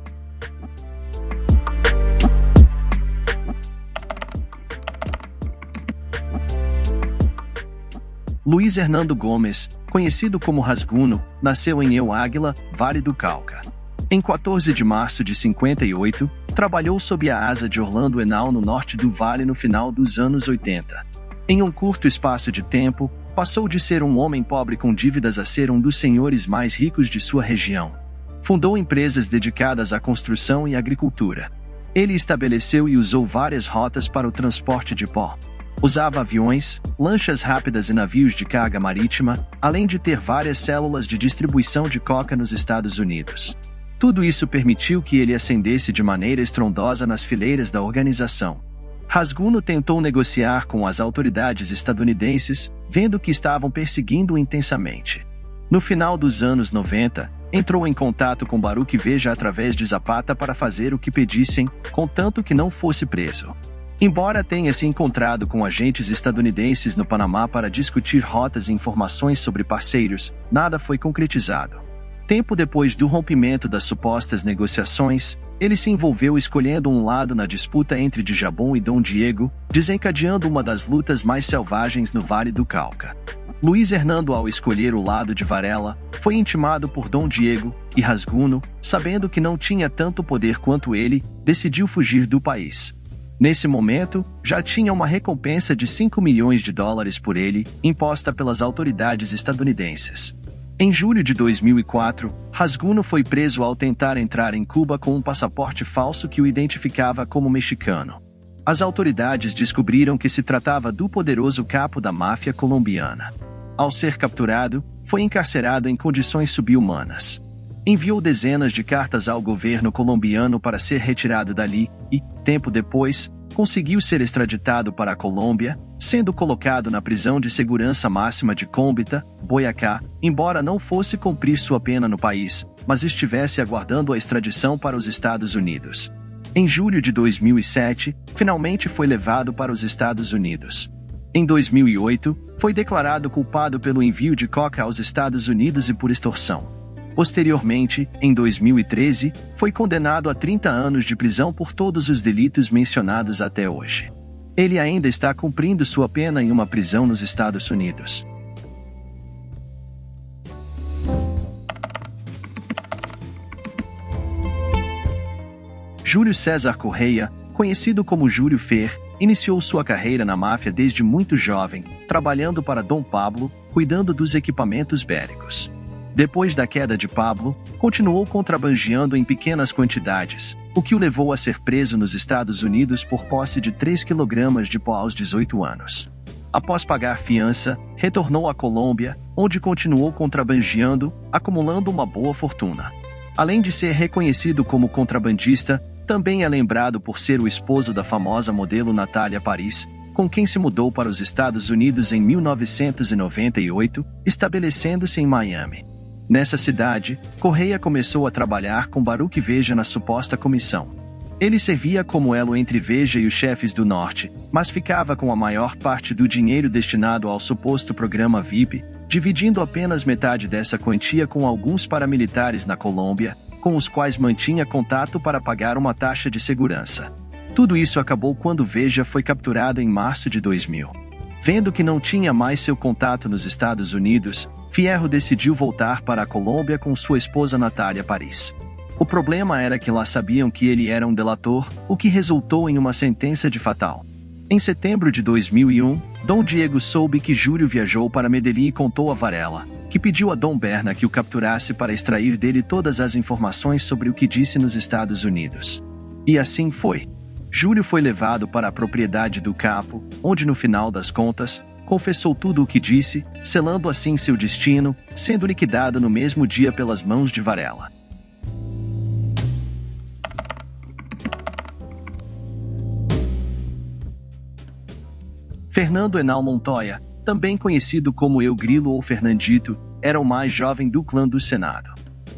A: Luiz Hernando Gomes, conhecido como Rasguno, nasceu em El Águila, Vale do Cauca. Em 14 de março de 58, trabalhou sob a asa de Orlando Henao no norte do Vale no final dos anos 80. Em um curto espaço de tempo, passou de ser um homem pobre com dívidas a ser um dos senhores mais ricos de sua região. Fundou empresas dedicadas à construção e agricultura. Ele estabeleceu e usou várias rotas para o transporte de pó. Usava aviões, lanchas rápidas e navios de carga marítima, além de ter várias células de distribuição de coca nos Estados Unidos. Tudo isso permitiu que ele ascendesse de maneira estrondosa nas fileiras da organização. Razguno tentou negociar com as autoridades estadunidenses, vendo que estavam perseguindo-o intensamente. No final dos anos 90, entrou em contato com Baruch Veja através de Zapata para fazer o que pedissem, contanto que não fosse preso. Embora tenha se encontrado com agentes estadunidenses no Panamá para discutir rotas e informações sobre parceiros, nada foi concretizado. Tempo depois do rompimento das supostas negociações, ele se envolveu escolhendo um lado na disputa entre Djabon e Dom Diego, desencadeando uma das lutas mais selvagens no Vale do Cauca. Luiz Hernando, ao escolher o lado de Varela, foi intimado por Dom Diego, e Razguno, sabendo que não tinha tanto poder quanto ele, decidiu fugir do país. Nesse momento, já tinha uma recompensa de $5 milhões por ele, imposta pelas autoridades estadunidenses. Em julho de 2004, Razguno foi preso ao tentar entrar em Cuba com um passaporte falso que o identificava como mexicano. As autoridades descobriram que se tratava do poderoso capo da máfia colombiana. Ao ser capturado, foi encarcerado em condições subhumanas. Enviou dezenas de cartas ao governo colombiano para ser retirado dali e, tempo depois, conseguiu ser extraditado para a Colômbia, sendo colocado na prisão de segurança máxima de Cúmbita, Boyacá, embora não fosse cumprir sua pena no país, mas estivesse aguardando a extradição para os Estados Unidos. Em julho de 2007, finalmente foi levado para os Estados Unidos. Em 2008, foi declarado culpado pelo envio de coca aos Estados Unidos e por extorsão. Posteriormente, em 2013, foi condenado a 30 anos de prisão por todos os delitos mencionados até hoje. Ele ainda está cumprindo sua pena em uma prisão nos Estados Unidos. Júlio César Correia, conhecido como Júlio Fer, iniciou sua carreira na máfia desde muito jovem, trabalhando para Dom Pablo, cuidando dos equipamentos bélicos. Depois da queda de Pablo, continuou contrabandeando em pequenas quantidades, o que o levou a ser preso nos Estados Unidos por posse de 3 kg de pó aos 18 anos. Após pagar fiança, retornou à Colômbia, onde continuou contrabandeando, acumulando uma boa fortuna. Além de ser reconhecido como contrabandista, também é lembrado por ser o esposo da famosa modelo Natália Paris, com quem se mudou para os Estados Unidos em 1998, estabelecendo-se em Miami. Nessa cidade, Correia começou a trabalhar com Baruch Veja na suposta comissão. Ele servia como elo entre Veja e os chefes do Norte, mas ficava com a maior parte do dinheiro destinado ao suposto programa VIP, dividindo apenas metade dessa quantia com alguns paramilitares na Colômbia, com os quais mantinha contato para pagar uma taxa de segurança. Tudo isso acabou quando Veja foi capturado em março de 2000. Vendo que não tinha mais seu contato nos Estados Unidos, Fierro decidiu voltar para a Colômbia com sua esposa Natália Paris. O problema era que lá sabiam que ele era um delator, o que resultou em uma sentença de fatal. Em setembro de 2001, Dom Diego soube que Júlio viajou para Medellín e contou a Varela, que pediu a Dom Berna que o capturasse para extrair dele todas as informações sobre o que disse nos Estados Unidos. E assim foi. Júlio foi levado para a propriedade do capo, onde no final das contas, confessou tudo o que disse, selando assim seu destino, sendo liquidado no mesmo dia pelas mãos de Varela. Fernando Henao Montoya, também conhecido como El Grilo ou Fernandito, era o mais jovem do clã do Senado.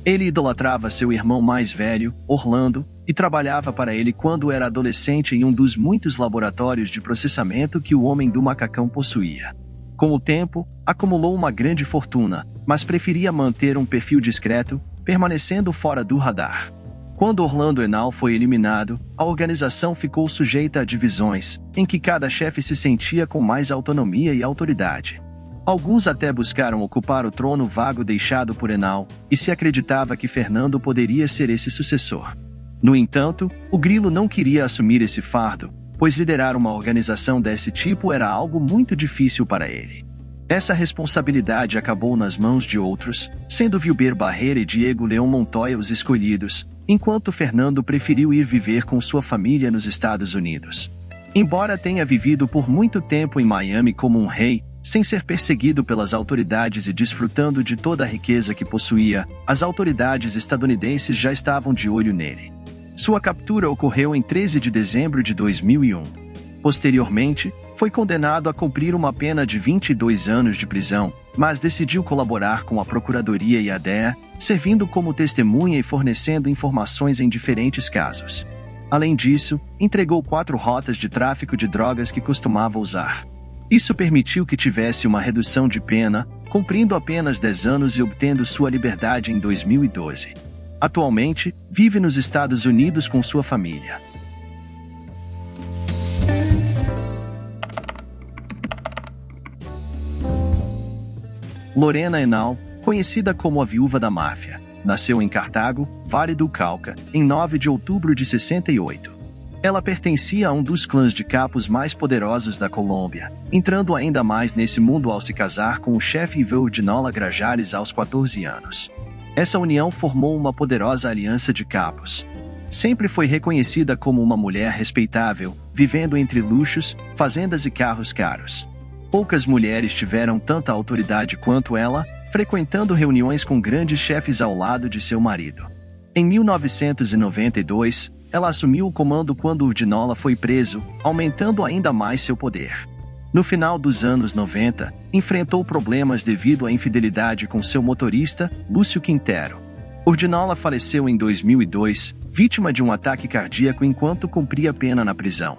A: Ele idolatrava seu irmão mais velho, Orlando, e trabalhava para ele quando era adolescente em um dos muitos laboratórios de processamento que o Homem do Macacão possuía. Com o tempo, acumulou uma grande fortuna, mas preferia manter um perfil discreto, permanecendo fora do radar. Quando Orlando Henao foi eliminado, a organização ficou sujeita a divisões, em que cada chefe se sentia com mais autonomia e autoridade. Alguns até buscaram ocupar o trono vago deixado por Henao, e se acreditava que Fernando poderia ser esse sucessor. No entanto, o Grilo não queria assumir esse fardo, pois liderar uma organização desse tipo era algo muito difícil para ele. Essa responsabilidade acabou nas mãos de outros, sendo Vilber Barreira e Diego Leão Montoya os escolhidos, enquanto Fernando preferiu ir viver com sua família nos Estados Unidos. Embora tenha vivido por muito tempo em Miami como um rei, sem ser perseguido pelas autoridades e desfrutando de toda a riqueza que possuía, as autoridades estadunidenses já estavam de olho nele. Sua captura ocorreu em 13 de dezembro de 2001. Posteriormente, foi condenado a cumprir uma pena de 22 anos de prisão, mas decidiu colaborar com a Procuradoria e a DEA, servindo como testemunha e fornecendo informações em diferentes casos. Além disso, entregou 4 rotas de tráfico de drogas que costumava usar. Isso permitiu que tivesse uma redução de pena, cumprindo apenas 10 anos e obtendo sua liberdade em 2012. Atualmente, vive nos Estados Unidos com sua família. Lorena Henao, conhecida como a Viúva da Máfia, nasceu em Cartago, Vale do Cauca, em 9 de outubro de 68. Ela pertencia a um dos clãs de capos mais poderosos da Colômbia, entrando ainda mais nesse mundo ao se casar com o chefe Ivo Urdinola Grajares aos 14 anos. Essa união formou uma poderosa aliança de capos. Sempre foi reconhecida como uma mulher respeitável, vivendo entre luxos, fazendas e carros caros. Poucas mulheres tiveram tanta autoridade quanto ela, frequentando reuniões com grandes chefes ao lado de seu marido. Em 1992, ela assumiu o comando quando Urdinola foi preso, aumentando ainda mais seu poder. No final dos anos 90, enfrentou problemas devido à infidelidade com seu motorista, Lúcio Quintero. Urdinola faleceu em 2002, vítima de um ataque cardíaco enquanto cumpria pena na prisão.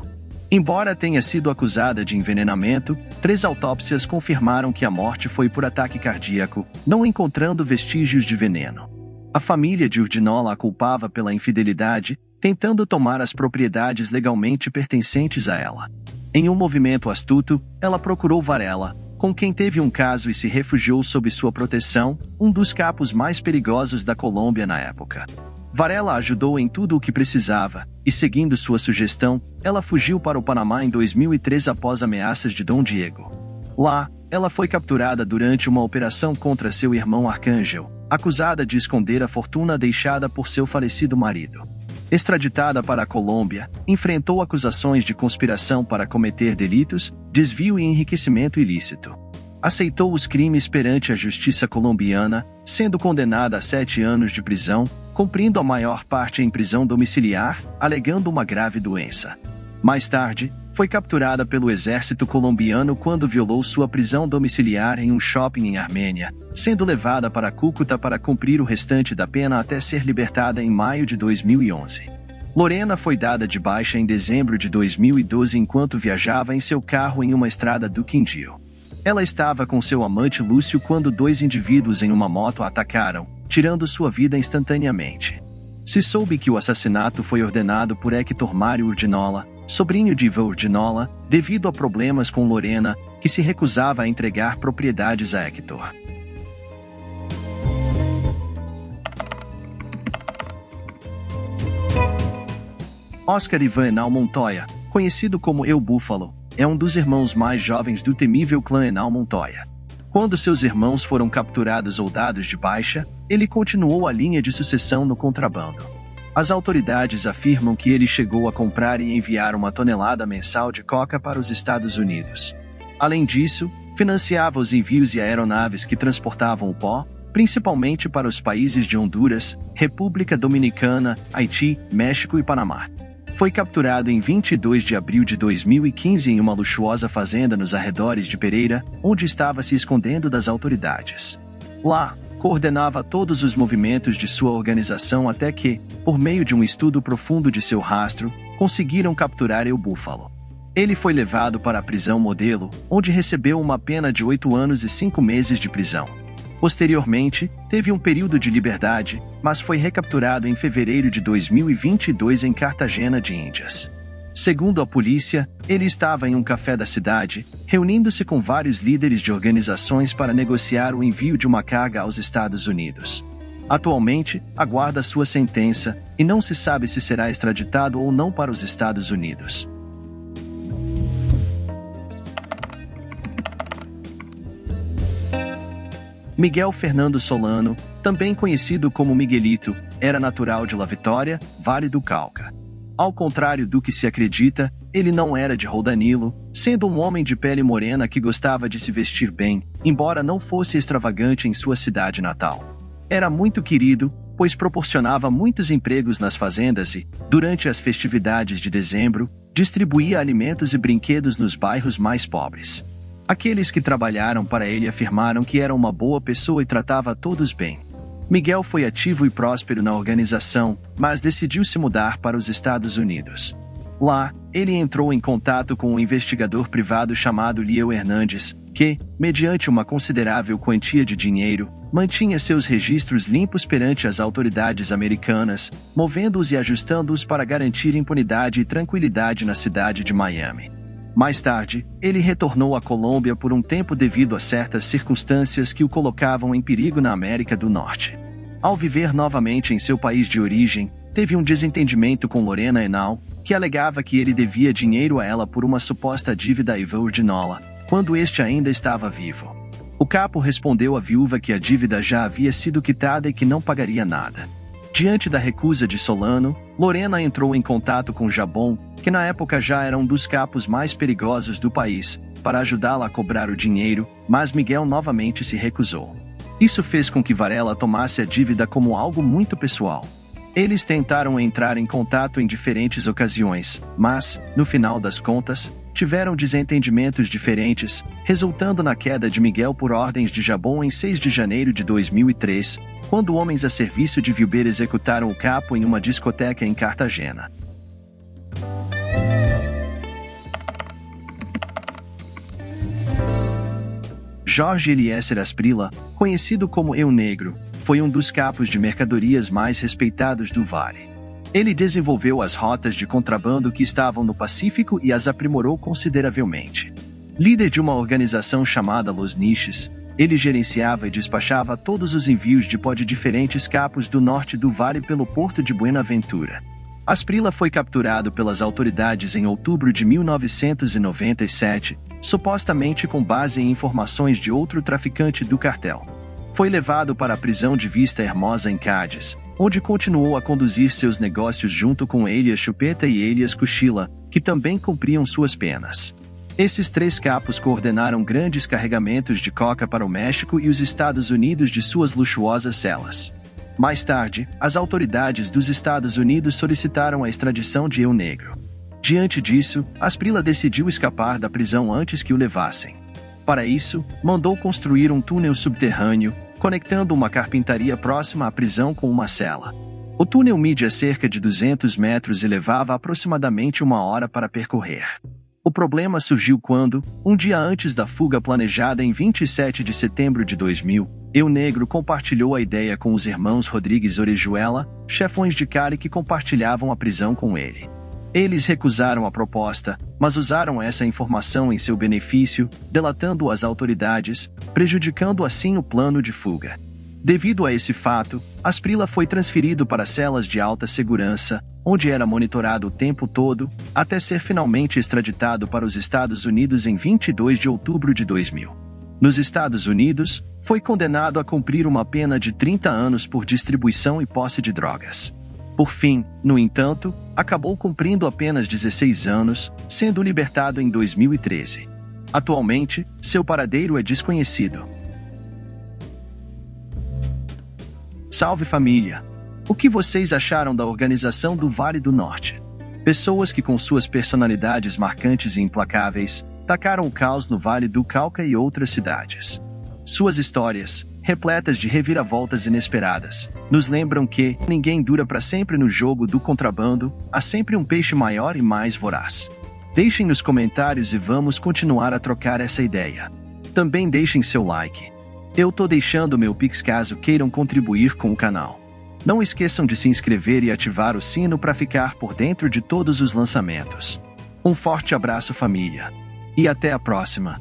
A: Embora tenha sido acusada de envenenamento, 3 autópsias confirmaram que a morte foi por ataque cardíaco, não encontrando vestígios de veneno. A família de Urdinola a culpava pela infidelidade, tentando tomar as propriedades legalmente pertencentes a ela. Em um movimento astuto, ela procurou Varela, com quem teve um caso e se refugiou sob sua proteção, um dos capos mais perigosos da Colômbia na época. Varela ajudou em tudo o que precisava, e seguindo sua sugestão, ela fugiu para o Panamá em 2003 após ameaças de Dom Diego. Lá, ela foi capturada durante uma operação contra seu irmão Arcângel, acusada de esconder a fortuna deixada por seu falecido marido. Extraditada para a Colômbia, enfrentou acusações de conspiração para cometer delitos, desvio e enriquecimento ilícito. Aceitou os crimes perante a justiça colombiana, sendo condenada a 7 anos de prisão, cumprindo a maior parte em prisão domiciliar, alegando uma grave doença. Mais tarde, foi capturada pelo exército colombiano quando violou sua prisão domiciliar em um shopping em Armênia, sendo levada para Cúcuta para cumprir o restante da pena até ser libertada em maio de 2011. Lorena foi dada de baixa em dezembro de 2012 enquanto viajava em seu carro em uma estrada do Quindío. Ela estava com seu amante Lúcio quando 2 indivíduos em uma moto a atacaram, tirando sua vida instantaneamente. Se soube que o assassinato foi ordenado por Héctor Mário Urdinola, sobrinho de Ivo Urdinola, devido a problemas com Lorena, que se recusava a entregar propriedades a Héctor. Oscar Ivan Henao Montoya, conhecido como El Búfalo, é um dos irmãos mais jovens do temível clã Henao Montoya. Quando seus irmãos foram capturados ou dados de baixa, ele continuou a linha de sucessão no contrabando. As autoridades afirmam que ele chegou a comprar e enviar 1 tonelada mensal de coca para os Estados Unidos. Além disso, financiava os envios de aeronaves que transportavam o pó, principalmente para os países de Honduras, República Dominicana, Haiti, México e Panamá. Foi capturado em 22 de abril de 2015 em uma luxuosa fazenda nos arredores de Pereira, onde estava se escondendo das autoridades. Lá, coordenava todos os movimentos de sua organização até que, por meio de um estudo profundo de seu rastro, conseguiram capturar El Búfalo. Ele foi levado para a prisão modelo, onde recebeu uma pena de 8 anos e 5 meses de prisão. Posteriormente, teve um período de liberdade, mas foi recapturado em fevereiro de 2022 em Cartagena de Índias. Segundo a polícia, ele estava em um café da cidade, reunindo-se com vários líderes de organizações para negociar o envio de uma carga aos Estados Unidos. Atualmente, aguarda sua sentença, e não se sabe se será extraditado ou não para os Estados Unidos. Miguel Fernando Solano, também conhecido como Miguelito, era natural de La Vitória, Vale do Cauca. Ao contrário do que se acredita, ele não era de Roldanilo, sendo um homem de pele morena que gostava de se vestir bem, embora não fosse extravagante em sua cidade natal. Era muito querido, pois proporcionava muitos empregos nas fazendas e, durante as festividades de dezembro, distribuía alimentos e brinquedos nos bairros mais pobres. Aqueles que trabalharam para ele afirmaram que era uma boa pessoa e tratava todos bem. Miguel foi ativo e próspero na organização, mas decidiu se mudar para os Estados Unidos. Lá, ele entrou em contato com um investigador privado chamado Liel Hernandes, que, mediante uma considerável quantia de dinheiro, mantinha seus registros limpos perante as autoridades americanas, movendo-os e ajustando-os para garantir impunidade e tranquilidade na cidade de Miami. Mais tarde, ele retornou à Colômbia por um tempo devido a certas circunstâncias que o colocavam em perigo na América do Norte. Ao viver novamente em seu país de origem, teve um desentendimento com Lorena Henao, que alegava que ele devia dinheiro a ela por uma suposta dívida a Ivo Urdinola, quando este ainda estava vivo. O capo respondeu à viúva que a dívida já havia sido quitada e que não pagaria nada. Diante da recusa de Solano, Lorena entrou em contato com Jabon, que na época já era um dos capos mais perigosos do país, para ajudá-la a cobrar o dinheiro, mas Miguel novamente se recusou. Isso fez com que Varela tomasse a dívida como algo muito pessoal. Eles tentaram entrar em contato em diferentes ocasiões, mas, no final das contas, tiveram desentendimentos diferentes, resultando na queda de Miguel por ordens de Jabon em 6 de janeiro de 2003, quando homens a serviço de Vilber executaram o capo em uma discoteca em Cartagena. Jorge Eliezer Asprilla, conhecido como Eu Negro, foi um dos capos de mercadorias mais respeitados do Vale. Ele desenvolveu as rotas de contrabando que estavam no Pacífico e as aprimorou consideravelmente. Líder de uma organização chamada Los Niches, ele gerenciava e despachava todos os envios de pó de diferentes capos do norte do Vale pelo porto de Buenaventura. Asprilla foi capturado pelas autoridades em outubro de 1997, supostamente com base em informações de outro traficante do cartel. Foi levado para a prisão de Vista Hermosa em Cádiz, onde continuou a conduzir seus negócios junto com Elias Chupeta e Elias Cuchilla, que também cumpriam suas penas. Esses 3 capos coordenaram grandes carregamentos de coca para o México e os Estados Unidos de suas luxuosas celas. Mais tarde, as autoridades dos Estados Unidos solicitaram a extradição de Eu Negro. Diante disso, Asprilla decidiu escapar da prisão antes que o levassem. Para isso, mandou construir um túnel subterrâneo, conectando uma carpintaria próxima à prisão com uma cela. O túnel media cerca de 200 metros e levava aproximadamente 1 hora para percorrer. O problema surgiu quando, um dia antes da fuga planejada em 27 de setembro de 2000, Eu Negro compartilhou a ideia com os irmãos Rodrigues Orejuela, chefões de Cali que compartilhavam a prisão com ele. Eles recusaram a proposta, mas usaram essa informação em seu benefício, delatando as autoridades, prejudicando assim o plano de fuga. Devido a esse fato, Asprilla foi transferido para celas de alta segurança, onde era monitorado o tempo todo, até ser finalmente extraditado para os Estados Unidos em 22 de outubro de 2000. Nos Estados Unidos, foi condenado a cumprir uma pena de 30 anos por distribuição e posse de drogas. Por fim, no entanto, acabou cumprindo apenas 16 anos, sendo libertado em 2013. Atualmente, seu paradeiro é desconhecido. Salve família! O que vocês acharam da organização do Vale do Norte? Pessoas que com suas personalidades marcantes e implacáveis, tacaram o caos no Vale do Cauca e outras cidades. Suas histórias, repletas de reviravoltas inesperadas, nos lembram que ninguém dura para sempre no jogo do contrabando, há sempre um peixe maior e mais voraz. Deixem nos comentários e vamos continuar a trocar essa ideia. Também deixem seu like. Eu tô deixando meu Pix caso queiram contribuir com o canal. Não esqueçam de se inscrever e ativar o sino para ficar por dentro de todos os lançamentos. Um forte abraço família. E até a próxima.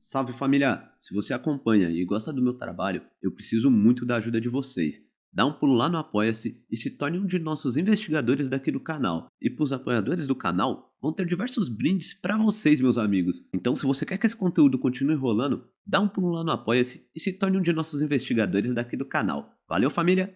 B: Salve família! Se você acompanha e gosta do meu trabalho, eu preciso muito da ajuda de vocês. Dá um pulo lá no Apoia-se e se torne um de nossos investigadores daqui do canal. E para os apoiadores do canal, vão ter diversos brindes para vocês, meus amigos. Então, se você quer que esse conteúdo continue rolando, dá um pulo lá no Apoia-se e se torne um de nossos investigadores daqui do canal. Valeu, família!